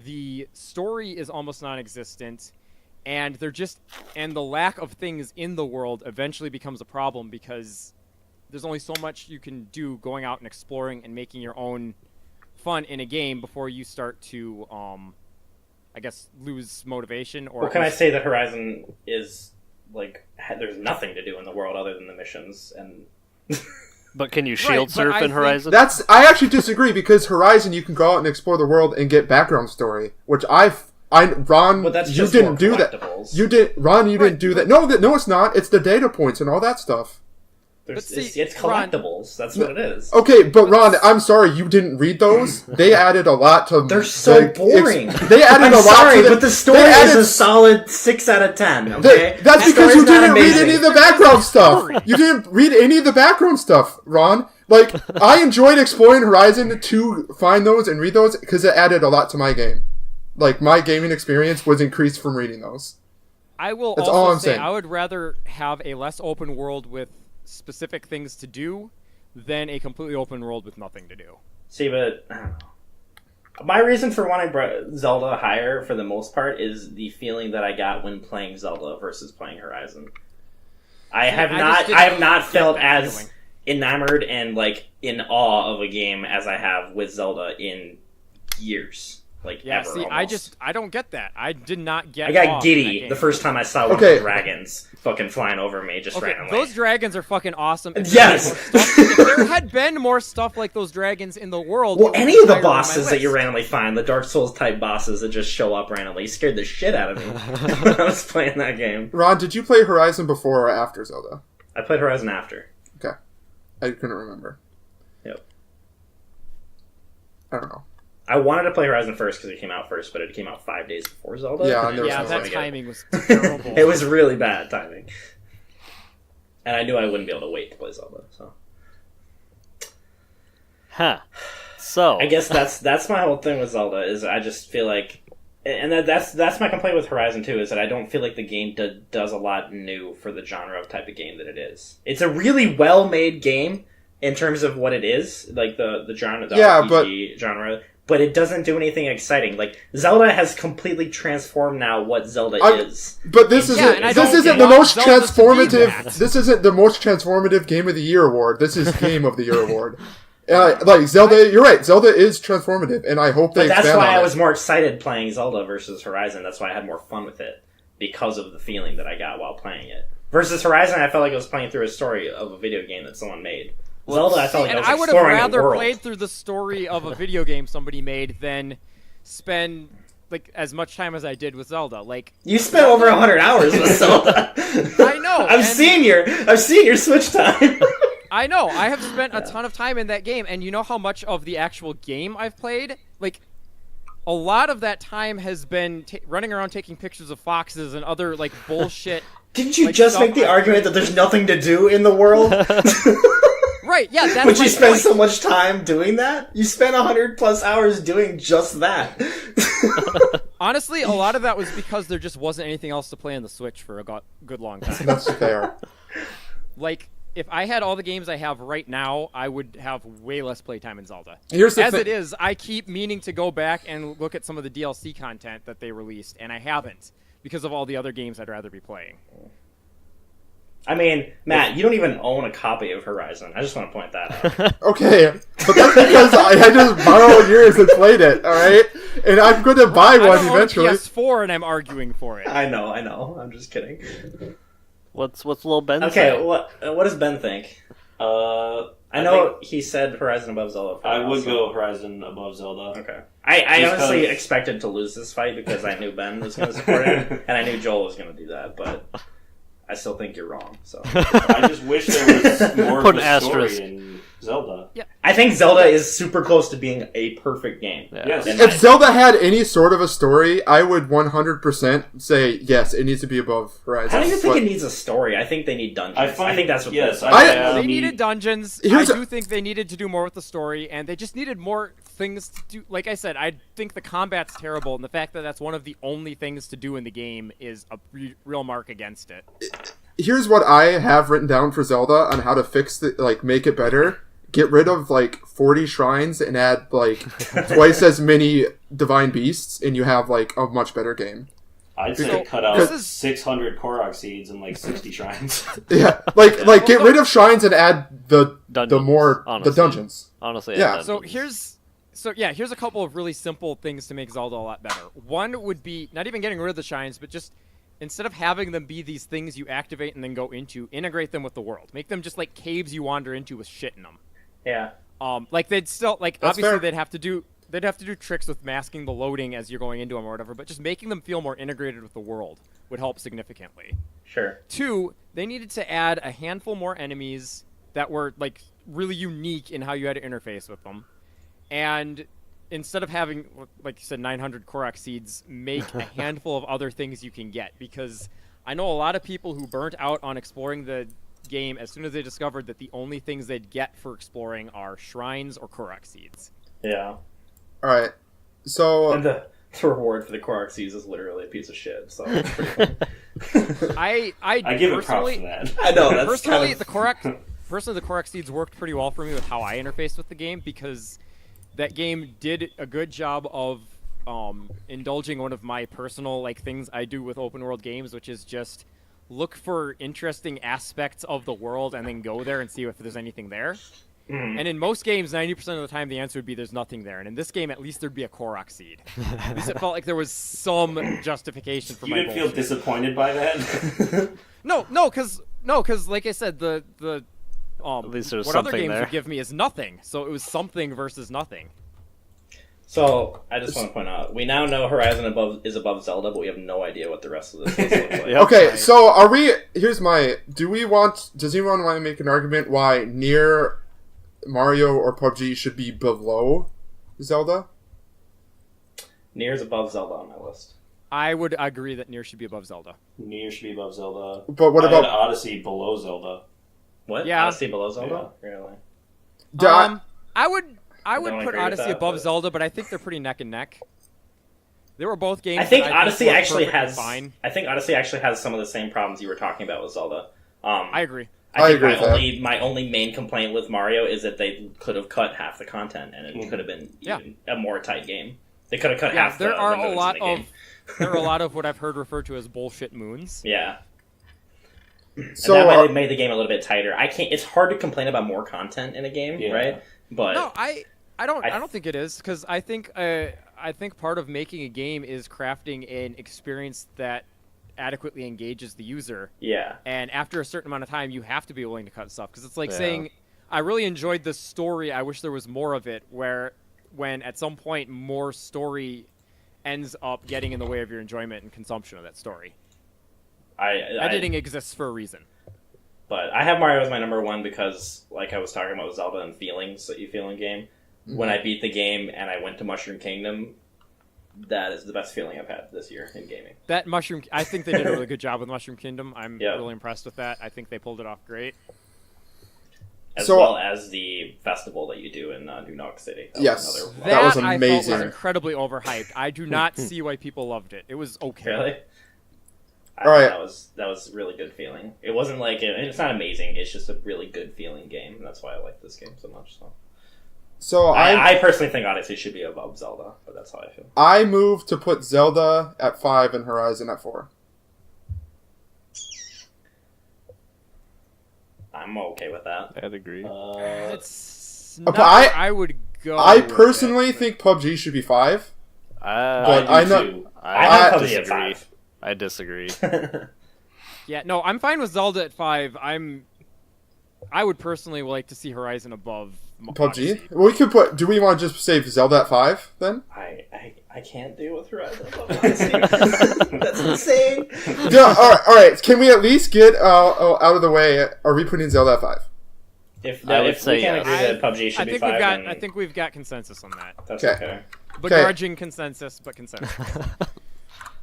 The story is almost non-existent, and the lack of things in the world eventually becomes a problem because there's only so much you can do going out and exploring and making your own fun in a game before you start to I guess lose motivation or Well, can I say that Horizon is like there's nothing to do in the world other than the missions and But can you shield but surf I in think- Horizon? I actually disagree because Horizon you can go out and explore the world and get background story, which Ron, But that's you just didn't more do that. collectibles. You didn't do that. No, it's not. It's the data points and all that stuff. there's, But see, it's Ron- collectibles. That's what it is. Okay, but Ron, I'm sorry, you didn't read those. They added a lot to. They're so the boring. They added I'm a lot. sorry, to but the story they is added- a solid 6 out of 10. Okay, That's The because you story's not didn't read amazing. any of the background stuff. You didn't read any of the background stuff, Ron. Like, I enjoyed exploring Horizon to find those and read those because it added a lot to my game. Like, my gaming experience was increased from reading those. I will That's also all I'm say saying. I would rather have a less open world with specific things to do than a completely open world with nothing to do. See, but I don't know. My reason for wanting Zelda higher, for the most part, is the feeling that I got when playing Zelda versus playing Horizon. I have not felt get that as feeling. enamored and like in awe of a game as I have with Zelda in years. Yeah, ever. see, Almost. I don't get that. I did not get. I got off giddy that the game. first time I saw one of Okay. the dragons fucking flying over me just Okay, randomly. those dragons are fucking awesome. If Yes! if there had been more stuff like those dragons in the world, Well, it would any be of the higher on my bosses that you list. randomly find, the Dark Souls type bosses that just show up randomly, scared the shit out of me when I was playing that game. Ron, did you play Horizon before or after Zelda? I played Horizon after. Okay. I couldn't remember. Yep. I don't know. I wanted to play Horizon first because it came out first, but it came out 5 days before Zelda. Yeah, and there was Yeah, no that way. timing was terrible. It was really bad timing. And I knew I wouldn't be able to wait to play Zelda, so... Huh. So I guess that's my whole thing with Zelda, is I just feel like... And that's my complaint with Horizon 2, is that I don't feel like the game does a lot new for the genre of type of game that it is. It's a really well-made game in terms of what it is, like the genre, the Yeah, RPG genre, but it doesn't do anything exciting. Like, Zelda has completely transformed now what Zelda is. But this Yeah, isn't and I this don't isn't the want most Zelda to be transformative. that. This isn't the most transformative Game of the Year award. This is Game of the Year award. Like Zelda, you're right. Zelda is transformative, and I hope they But that's expand why on I it. was more excited playing Zelda versus Horizon. That's why I had more fun with it, because of the feeling that I got while playing it. Versus Horizon, I felt like I was playing through a story of a video game that someone made. Zelda, I felt like and I I was would have exploring the rather world. played through the story of a video game somebody made than spend like as much time as I did with Zelda. Like, You spent over 100 hours with Zelda. I know, I've and- seen your Switch time. I know. I have spent a ton of time in that game, and you know how much of the actual game I've played? Like, a lot of that time has been running around taking pictures of foxes and other, like, bullshit. Didn't you Like, just stuff make the I- argument that there's nothing to do in the world? Right, yeah, that's But my you spend point. so much time doing that? You spent 100 plus hours doing just that. Honestly, a lot of that was because there just wasn't anything else to play on the Switch for a good long time. That's fair. Like, if I had all the games I have right now, I would have way less playtime in Zelda. Here's the As thing. it is, I keep meaning to go back and look at some of the DLC content that they released, and I haven't because of all the other games I'd rather be playing. I mean, Matt, you don't even own a copy of Horizon. I just want to point that out. Okay, but that's because I just borrowed yours and played it. All right, and I'm going to buy I one don't own a eventually. PS4, and I'm arguing for it. I know. I'm just kidding. what's little Ben Okay, saying? what does Ben think? I know he said Horizon above Zelda. For I now, would so- go Horizon above Zelda. Okay. I Just honestly 'cause- expected to lose this fight because I knew Ben was going to support him, and I knew Joel was going to do that, but I still think you're wrong. So I just wish there was more Put of an a story asterisk. in Zelda. I think Zelda is super close to being a perfect game. Yeah. Yes. In my If Zelda had any sort of a story, I would 100% say yes. It needs to be above Horizon. I don't even think But it needs a story. I think they need dungeons. I think that's what. yes. they- They needed dungeons. Here's I a- do think they needed to do more with the story, and they just needed more things to do. Like I said, I think the combat's terrible, and the fact that that's one of the only things to do in the game is a real mark against it. Here's what I have written down for Zelda on how to fix the make it better. Get rid of 40 shrines and add twice as many divine beasts, and you have a much better game. I'd say So, cut out this is- 600 Korok seeds and 60 shrines. Yeah, get rid of shrines and add the Dungeons, honestly. dungeons. Honestly, Yeah. So here's a couple of really simple things to make Zelda a lot better. One would be not even getting rid of the shrines, but just instead of having them be these things you activate and then go into, integrate them with the world. Make them just like caves you wander into with shit in them. Yeah. They'd still That's obviously fair. they'd have to do tricks with masking the loading as you're going into them or whatever, but just making them feel more integrated with the world would help significantly. Sure. Two, they needed to add a handful more enemies that were really unique in how you had to interface with them. And instead of having, like you said, 900 Korok seeds, make a handful of other things you can get. Because I know a lot of people who burnt out on exploring the game as soon as they discovered that the only things they'd get for exploring are shrines or Korok seeds. Yeah. All right, so And the reward for the Korok seeds is literally a piece of shit. So it's pretty fun. I I give it props personally, for that. I know that's personally, kind of... the Korok seeds worked pretty well for me with how I interfaced with the game because that game did a good job of indulging one of my personal things I do with open world games, which is just look for interesting aspects of the world and then go there and see if there's anything there. And in most games, 90% of the time, the answer would be there's nothing there. And in this game, at least there'd be a Korok seed. At least it felt like there was some justification for You my didn't feel bullshit. disappointed by that? No, because like I said, the At least there's what other something games there. would give me is nothing. So it was something versus nothing. So I just want to point out, we now know Horizon is above Zelda, but we have no idea what the rest of this list looks like. Yep. Okay, Right. so are we? Here's my. Does anyone want to make an argument why Nier, Mario, or PUBG should be below Zelda? Nier's above Zelda on my list. I would agree that Nier should be above Zelda. Nier should be above Zelda. But what I had about? Odyssey below Zelda? What? Yeah. Odyssey below Zelda? Really? I would Don't put agree with Odyssey that, above but- Zelda, but I think they're pretty neck and neck. They were both games. I think that Odyssey were actually perfectly has. fine. I think Odyssey actually has some of the same problems you were talking about with Zelda. I agree. I think agree with that. my only main complaint with Mario is that they could have cut half the content, and it Mhm. could have been Yeah. even a more tight game. They could have cut Yeah, half. there the are a windows in lot the of game. there are a lot of what I've heard referred to as bullshit moons. Yeah. So and that might are- have made the game a little bit tighter. I can't. It's hard to complain about more content in a game, Yeah. right? But No, I don't I- think it is because I think part of making a game is crafting an experience that adequately engages the user. yeah, And after a certain amount of time, you have to be willing to cut stuff because it's like Yeah. saying, "I really enjoyed this story. I wish there was more of it." Where when at some point more story ends up getting in the way of your enjoyment and consumption of that story. Editing exists for a reason. But I have Mario as my number one because, like I was talking about with Zelda and feelings that you feel in game. When I beat the game and I went to Mushroom Kingdom, that is the best feeling I've had this year in gaming. That Mushroom, I think they did a really good job with Mushroom Kingdom. I'm Yeah. really impressed with that. I think they pulled it off great. As So- well as the festival that you do in New York City. Yes. Was another That was I felt amazing. was incredibly overhyped. I do not see why people loved it. It was okay. Really? I All right. thought that was a really good feeling. It wasn't like it's not amazing. It's just a really good feeling game. And that's why I like this game so much. So So I personally think Odyssey should be above Zelda, but that's how I feel. I moved to put Zelda at 5 and Horizon at 4. I'm okay with that. I'd agree. It's But not where I would go. I with personally it, but- think PUBG should be 5. But I I do know- too. I I have PUBG at disagree. 5. I disagree. Yeah, no, I'm fine with Zelda at 5. I would personally like to see Horizon above PUBG? Odyssey. We could put. Do we want to just say Zelda at 5 then? I can't deal with Horizon. That's insane. Yeah, alright. Can we at least get out of the way? Are we putting Zelda at 5? If would we say can't yes. agree that PUBG should I be think 5, we've got. then I think we've got consensus on that. that's Okay. okay. Begrudging consensus, but consensus.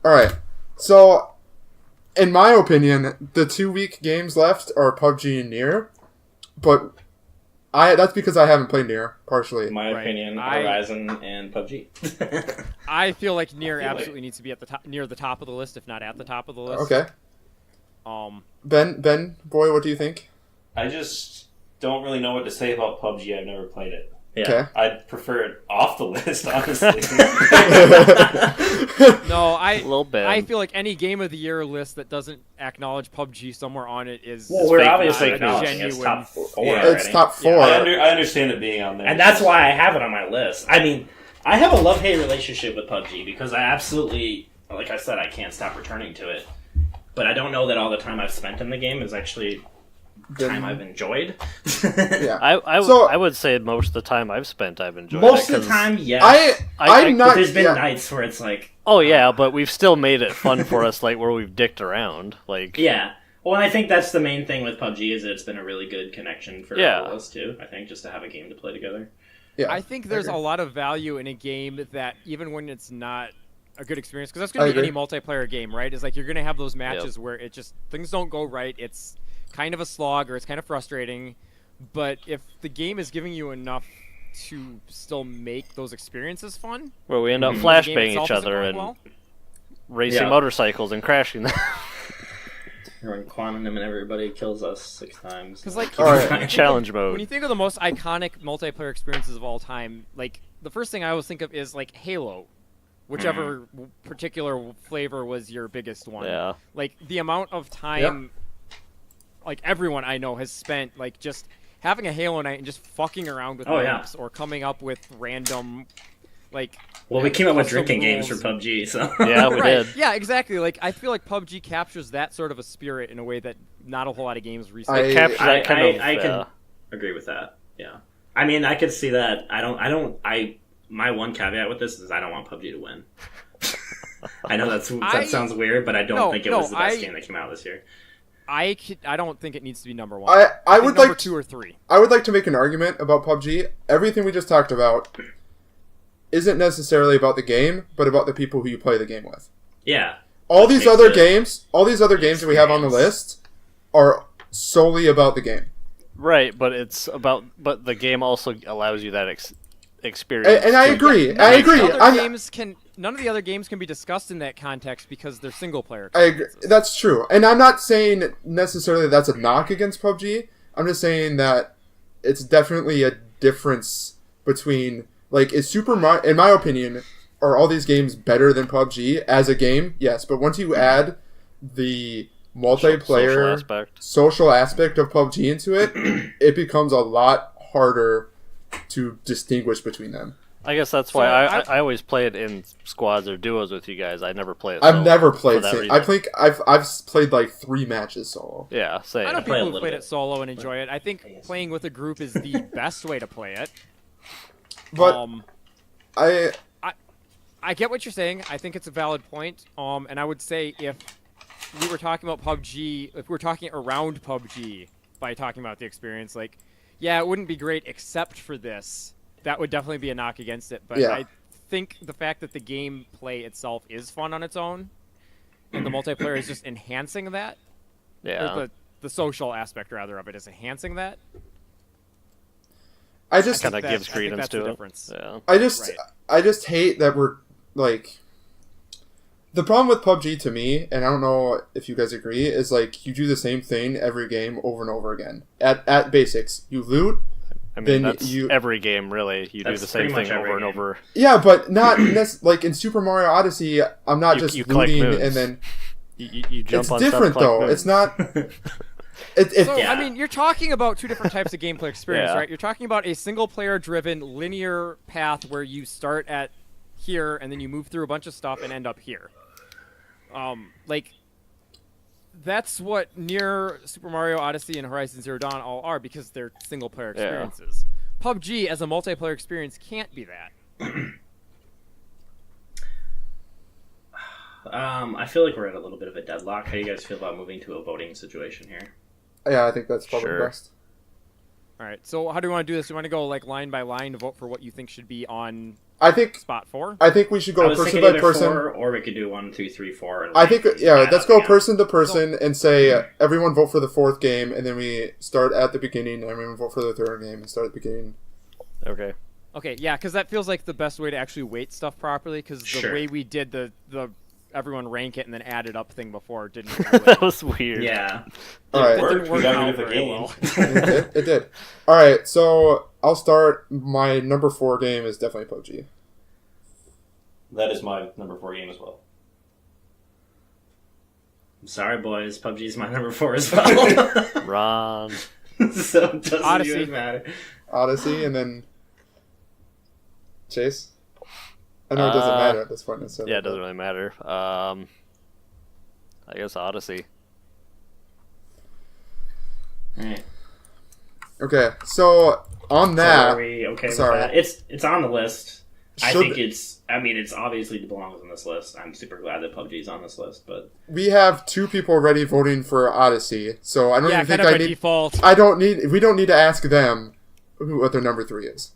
Alright. So, in my opinion, the 2 weak games left are PUBG and Nier. But that's because I haven't played Nier, partially. In my Right. opinion, Horizon and PUBG. I feel like Nier I feel like- absolutely needs to be at the top, near the top of the list, if not at the top of the list. Okay. Ben, boy, what do you think? I just don't really know what to say about PUBG. I've never played it. Yeah. Okay. I'd prefer it off the list, honestly. No, I little bit. I feel like any game of the year list that doesn't acknowledge PUBG somewhere on it is Well, we're fake- obviously fake acknowledging it's genuine. top 4 Yeah. already. It's top 4. I understand it being on there. And that's why I have it on my list. I mean, I have a love-hate relationship with PUBG because I absolutely, like I said, I can't stop returning to it. But I don't know that all the time I've spent in the game is actually time I've enjoyed. Yeah. I would say most of the time I've spent, I've enjoyed Most it. of the 'cause- time, yes. I'm But not. there's been yeah. nights where it's like, Oh yeah, but we've still made it fun for us, like where we've dicked around. Like yeah. Well, and I think that's the main thing with PUBG is that it's been a really good connection for Yeah. all of us too. I think just to have a game to play together. Yeah. I think there's agree. a lot of value in a game that even when it's not a good experience, because that's I going to be agree. any multiplayer game, right? Is like you're going to have those matches where it just things don't go right. It's kind of a slog or it's kind of frustrating. But if the game is giving you enough to still make those experiences fun, where we end up the game flashbanging itself each isn't other going and well, racing Yeah. motorcycles and crashing them. Or in Quantum and everybody kills us 6 times. 'Cause, like, All right. Challenge when you mode. think of the most iconic multiplayer experiences of all time, like the first thing I always think of is like Halo, whichever particular flavor was your biggest one. Yeah. Like the amount of time, like everyone I know has spent like just having a Halo night and just fucking around with Oh, yeah. maps or coming up with random, like. Well, we came up with custom drinking games for rules. PUBG, so Yeah, we Right. did. Yeah, exactly. Like I feel like PUBG captures that sort of a spirit in a way that not a whole lot of games recently. It captures that kind of. I can agree with that. Yeah, I mean, I could see that. My one caveat with this is I don't want PUBG to win. I know that sounds weird, but I don't think it was the best game that came out this year. I don't think it needs to be number one. I think would number like 2 or 3. I would like to make an argument about PUBG. Everything we just talked about isn't necessarily about the game, but about the people who you play the game with. Yeah, All Which these makes other it games that we have on the list are solely about the game. Right, but but the game also allows you that experience. And I too. agree. I agree. None of the other games can be discussed in that context because they're single player. I agree. That's true. And I'm not saying necessarily that's a knock against PUBG. I'm just saying that it's definitely a difference between, like, is Super Mario, in my opinion, are all these games better than PUBG as a game? Yes, but once you add the multiplayer social aspect of PUBG into it, it becomes a lot harder to distinguish between them. I guess that's why I always play it in squads or duos with you guys. I never play it. I've solo never for played. that reason. I think I've played like 3 matches solo. Yeah, same. I know play a people who little played bit. it solo and enjoy it. I think playing with a group is the best way to play it. But I get what you're saying. I think it's a valid point. And I would say if we were talking about PUBG, if we were talking around PUBG by talking about the experience, like, yeah, it wouldn't be great except for this. That would definitely be a knock against it. But Yeah. I think the fact that the gameplay itself is fun on its own, and the multiplayer is just enhancing that, Yeah. or the social aspect rather of it is enhancing that. I just Kind of that- gives I think credence that's the to it. difference. Yeah. Right. I just hate that we're like, the problem with PUBG to me, and I don't know if you guys agree, is like you do the same thing every game over and over again. At basics, you loot. I mean, Then that's you- every game, really. You do That's the same pretty much thing every over and game. over. Yeah, but not like in Super Mario Odyssey. I'm not You- just you collect looting moons. and then You jump it's on different stuff, collect though. moons. It's not. It, So, Yeah. I mean, you're talking about two different types of gameplay experience, Yeah. right? You're talking about a single-player-driven linear path where you start at here and then you move through a bunch of stuff and end up here. Like, that's what near Super Mario Odyssey and Horizon Zero Dawn all are because they're single-player Yeah. experiences. PUBG as a multiplayer experience can't be that. I feel like we're at a little bit of a deadlock. How do you guys feel about moving to a voting situation here? yeah, I think that's probably Sure. best. All right, so how do you want to do this? Do you want to go like line by line to vote for what you think should be on I think spot 4? we should I go was person thinking by either person. 4, or we could do 1, 2, 3, 4. And I think like, yeah, add let's up go again. person to person and say everyone vote for the 4th game, and then we start at the beginning. Everyone vote for the 3rd game and start at the beginning. Okay. Okay, yeah, because that feels like the best way to actually weight stuff properly. Because the Sure. way we did the everyone rank it and then add it up thing before didn't That really, was weird. Yeah. All right. It didn't worked. work We got out rid of the very game. well. it did. All right, so I'll start. My number 4 game is definitely PUBG. That is my number 4 game as well. I'm sorry, boys. PUBG's my number 4 as well. Ron. So it doesn't Odyssey. even matter. Odyssey, and then Chase. I know it doesn't matter at this point necessarily. Yeah, it doesn't really matter. I guess Odyssey. Alright. Okay, so on So that, are we okay sorry. with that? It's on the list. I Should- think it's obviously belongs on this list. I'm super glad that PUBG's on this list, but we have 2 people already voting for Odyssey, so I don't yeah, even think kind of I by need. default. We don't need to ask them what their number 3 is.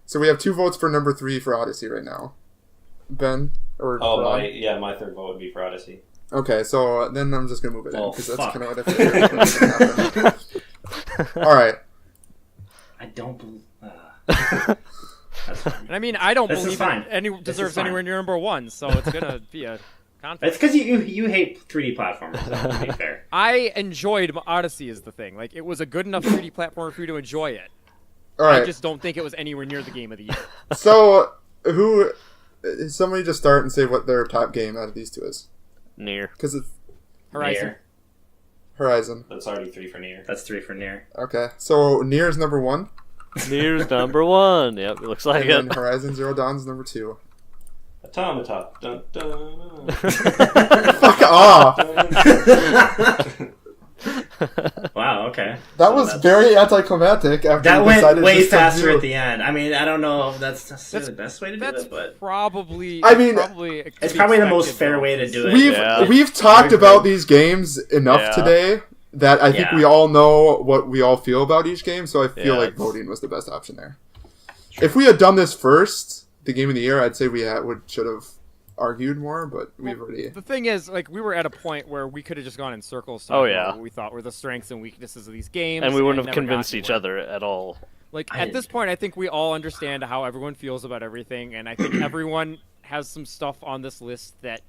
So we have 2 votes for number 3 for Odyssey right now. Ben or Oh, Ron? my 3rd vote would be for Odyssey. Okay, so then I'm just gonna move it in Well, because that's fuck. kind of what I figured. All right. I don't believe. That's fine. And I mean, I don't This is believe fine. it This deserves is fine. anywhere near number 1, so it's gonna be a conflict. It's because you hate 3D platformers. To be fair. I enjoyed Odyssey is the thing. Like, it was a good enough 3D platformer for you to enjoy it. All right. I just don't think it was anywhere near the game of the year. So who? Somebody just start and say what their top game out of these 2 is, Near. because it's Horizon. Near. Horizon. That's already 3 for Nier. That's 3 for Nier. Okay, so Nier is number 1, Nier's number 1. Yep, it looks like and then it. Horizon Zero Dawn is number 2. Automata. Dun, dun, Fuck off! dun. Wow, okay. That So was that's- very anticlimactic after That we went decided way just to faster do- at the end. I mean, I don't know if that's necessarily the best way to do That's it, but probably. I mean, it's probably the most fair way to do it. We've talked Very about good. these games enough Yeah. today that I think Yeah. we all know what we all feel about each game, so I feel Yeah, like it's- voting was the best option there. If we had done this first, the game of the year, I'd say we should have argued more, but we've already... The thing is, like, we were at a point where we could have just gone in circles. Oh, talking yeah. about what we thought were the strengths and weaknesses of these games, And we wouldn't have never got convinced each anywhere. other at all. Like, I at this point, I think we all understand how everyone feels about everything, and I think everyone has some stuff on this list that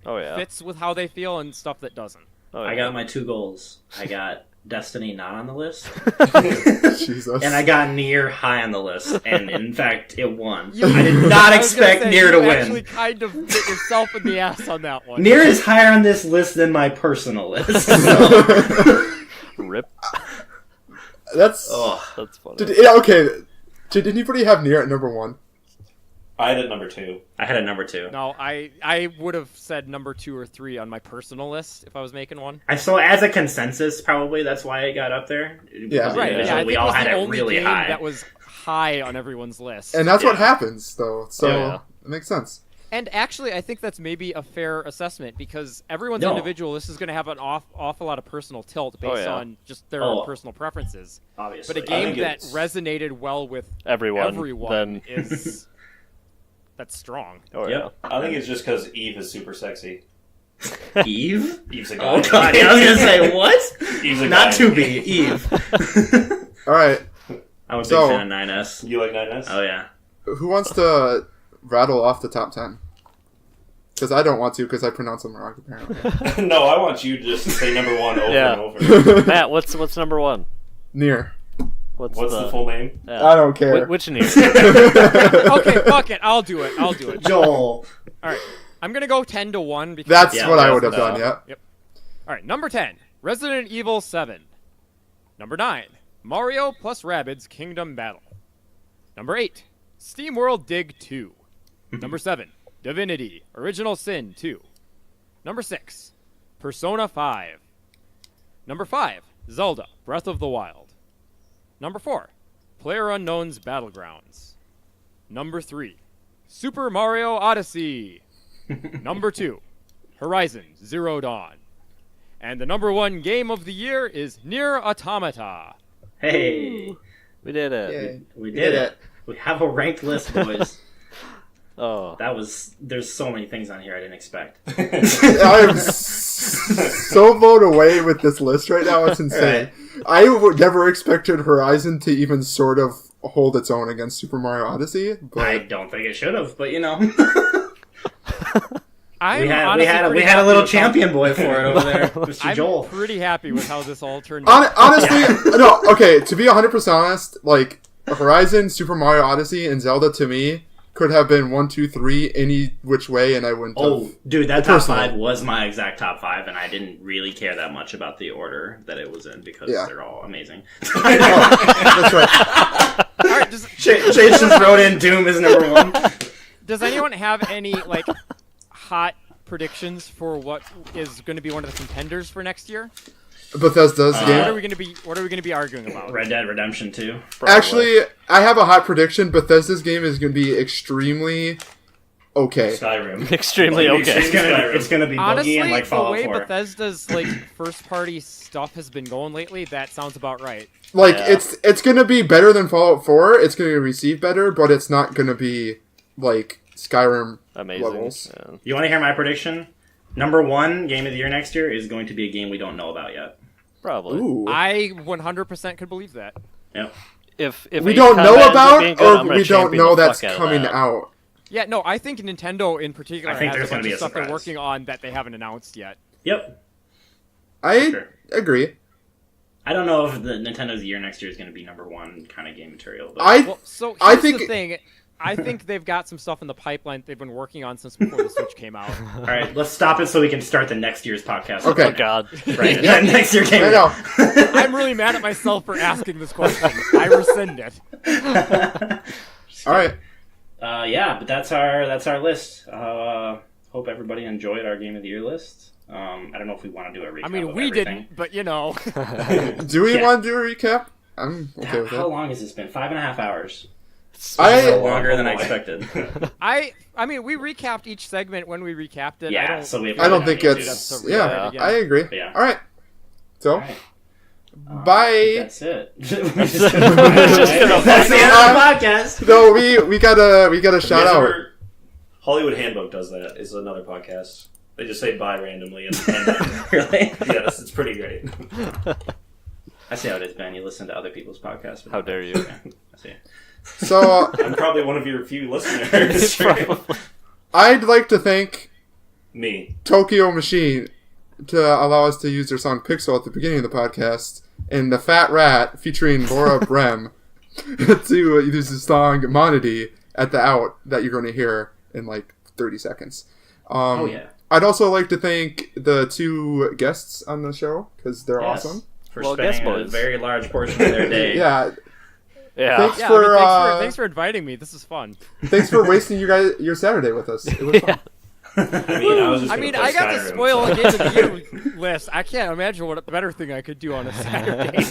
Oh, yeah. fits with how they feel and stuff that doesn't. Oh, I yeah. got my 2 goals. I got Destiny not on the list, Jesus. and I got Nier high on the list, and in fact, it won. You- I did not I was gonna expect say, Nier to you win. actually kind of hit yourself in the ass on that one. Nier is higher on this list than my personal list. So. Rip. That's... Oh, That's funny. Okay, did anybody have Nier at number 1? I had it number 2. I had a number 2. No, I would have said number 2 or 3 on my personal list if I was making one. So as a consensus, probably that's why it got up there. Because Right, individually, yeah, I think we it all was had the it only really game high. that was high on everyone's list. And that's what Yeah. happens, though, so Yeah. it makes sense. And actually, I think that's maybe a fair assessment because everyone's No. individual list is going to have an awful lot of personal tilt based yeah. on just their Oh. own personal preferences. Obviously, But a game think that it's- resonated well with Everyone. everyone Then. is that's strong. Oh, Yep. I think it's just because Eve is super sexy. Eve. Eve's a guy. Oh god, I was gonna say what? Eve's a Not guy. to be Eve. Alright, I'm a big So- fan of 9S. You like 9S? Oh yeah. who wants to rattle off the top 10? Because I don't want to, because I pronounce them wrong, apparently. No, I want you to just say number 1 over Yeah. and over. Matt, what's number 1? Nier. What's the full name? Yeah. I don't care. Which Nier? Okay, fuck it. I'll do it. Joel. All right. I'm going to go 10 to 1 because That's Yeah, what I that's would have the- done, yeah. All right, number 10, Resident Evil 7. Number 9, Mario plus Rabbids Kingdom Battle. Number 8, SteamWorld Dig 2. Number 7, Divinity Original Sin 2. Number 6, Persona 5. Number 5, Zelda Breath of the Wild. Number 4, PlayerUnknown's Battlegrounds. Number 3, Super Mario Odyssey. Number 2, Horizon Zero Dawn. And the number 1 game of the year is Nier Automata. Hey, We did it. we did did it. it. We have a ranked list, boys. Oh. There's so many things on here I didn't expect. I'm so blown away with this list right now. It's insane. I would never expected Horizon to even sort of hold its own against Super Mario Odyssey, I but don't think it should have, but you know, I'm we had honestly pretty a little happy with champion boy for it over there, how- Mr. I'm Joel. pretty happy with how this all turned out. honestly, no. Okay, to be 100% honest, like Horizon, Super Mario Odyssey, and Zelda to me could have been 1, 2, 3 any which way, and I wouldn't. Oh, have. dude, that top Personally. 5 was my exact top 5, and I didn't really care that much about the order that it was in because Yeah. they're all amazing. That's right. All right, Chase just wrote in Doom is number 1. does anyone have any like hot predictions for what is going to be one of the contenders for next year? Bethesda's What are game. we going to be arguing about? Red Dead Redemption 2. Probably. Actually, I have a hot prediction. Bethesda's game is going to be extremely okay. Skyrim. Extremely okay. It's gonna be Honestly, buggy and like the Fallout way 4. Bethesda's like first-party stuff has been going lately, that sounds about right. Like Yeah. it's going to be better than Fallout 4. It's going to receive better, but it's not going to be like Skyrim Amazing. levels. Yeah. You want to hear my prediction? Number 1 game of the year next year is going to be a game we don't know about yet. Probably. Ooh. I 100% could believe that. Yep. If we Ace don't know Combat ends up about, being good, I'm or gonna we don't champion know the that's fuck out of coming that. out. Yeah, no, I think Nintendo in particular I think has there's a gonna bunch be of a stuff they're surprise. working on that they haven't announced yet. Yep. I Sure. agree. I don't know if the Nintendo's year next year is going to be number 1 kind of game material. But I Well, so I here's think- the thing. I think they've got some stuff in the pipeline they've been working on since before the Switch came out. All right, let's stop it so we can start the next year's podcast. Okay. Oh God. Right. Next year came I know. I'm really mad at myself for asking this question. I rescind it. All right. Yeah, but that's our list. Hope everybody enjoyed our Game of the Year list. I don't know if we want to do a recap. I mean, of we everything. didn't, but you know. Do we Yeah. want to do a recap? I'm okay with How it. long has this been? 5.5 hours. I Longer than I Oh, boy. expected. I mean, we recapped each segment when we recapped it. Yeah, so we. I don't think That's it's a yeah. reality, yeah. I agree. Yeah. All right. So All right. I bye. think that's it. Just That's gonna- the end of the podcast. No, we gotta shout out. Hollywood Handbook does that. It's another podcast. They just say bye randomly. And Really? yes, it's pretty great. I see how it is, Ben. You listen to other people's podcasts. How dare you? Yeah, I see. So I'm probably one of your few listeners. Probably. I'd like to thank Me. Tokyo Machine to allow us to use their song Pixel at the beginning of the podcast, and the Fat Rat featuring Laura Brem to use the song Monody at the out that you're going to hear in like 30 seconds. Oh yeah. I'd also like to thank the two guests on the show because they're Yes. awesome. For Well, guess spending a boys. very large portion of their day. Yeah, Yeah. Thanks Yeah, for, thanks for inviting me. This is fun. thanks for wasting your Saturday with us. It was fun. I was just I gonna mean, play I got to Skyrim, spoil so- a Game of the Year list. I can't imagine what a better thing I could do on a Saturday.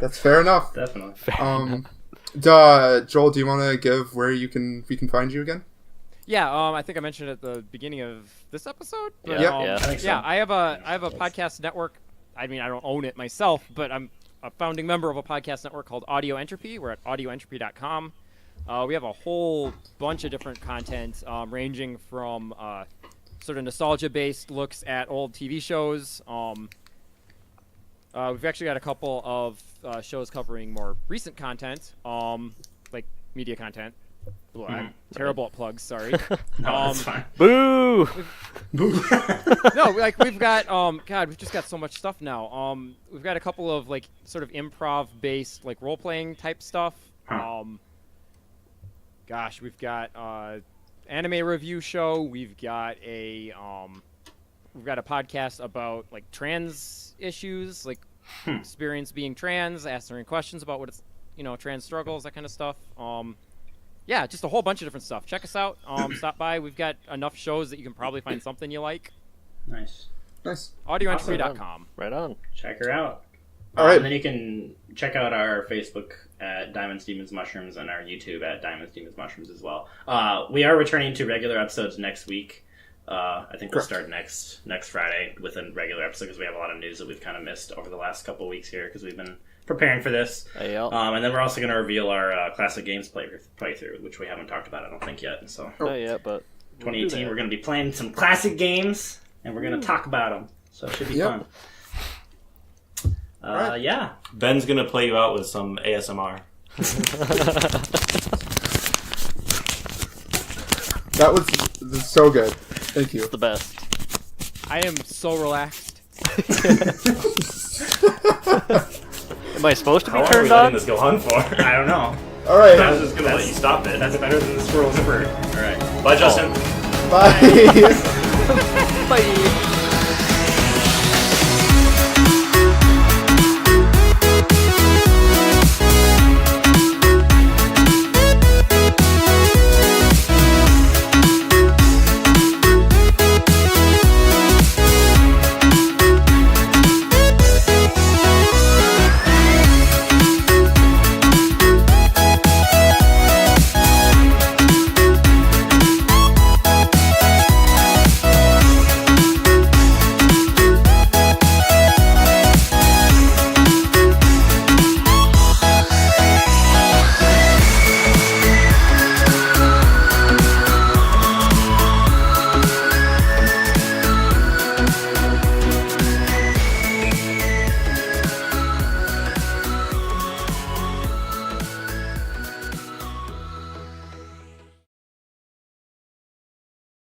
That's fair enough. Definitely. Joel, do you want to give where we can find you again? Yeah, I think I mentioned at the beginning of this episode. But, Yep. Yeah. I think so. Yeah, I have a podcast network. I mean, I don't own it myself, but I'm a founding member of a podcast network called Audio Entropy. We're at audioentropy.com. We have a whole bunch of different content, ranging from sort of nostalgia-based looks at old TV shows. We've actually got a couple of shows covering more recent content, like media content. Well, I'm terrible at plugs, sorry. No, that's fine. Boo! No, like we've got God, we've just got so much stuff now. We've got a couple of like sort of improv based like role playing type stuff. Huh. Gosh, we've got anime review show. We've got a podcast about like trans issues, like experience being trans, answering questions about what it's trans struggles, that kind of stuff. Yeah, just a whole bunch of different stuff. Check us out. Stop by. We've got enough shows that you can probably find something you like. Nice. Nice. Audioentropy.com. Right on. Check her out. All right. And then you can check out our Facebook at Diamonds, Demons, Mushrooms, and our YouTube at Diamonds, Demons, Mushrooms as well. We are returning to regular episodes next week. I think we'll start next Friday with a regular episode because we have a lot of news that we've kind of missed over the last couple of weeks here because we've been preparing for this. Yeah. And then we're also going to reveal our classic games playthrough, which we haven't talked about, I don't think, yet. And so Not yet, but 2018, we're going to be playing some classic games, and we're going to talk about them. So it should be Yep. fun. Alright. Yeah. Ben's gonna play you out with some ASMR. That was so good. Thank you. the best. I am so relaxed. Am I supposed to be How long are we turned letting on? this go on for? I don't know. All right. I was just gonna let you stop it. That's better than the squirrel zipper. All right. Bye, Justin. Bye. Bye.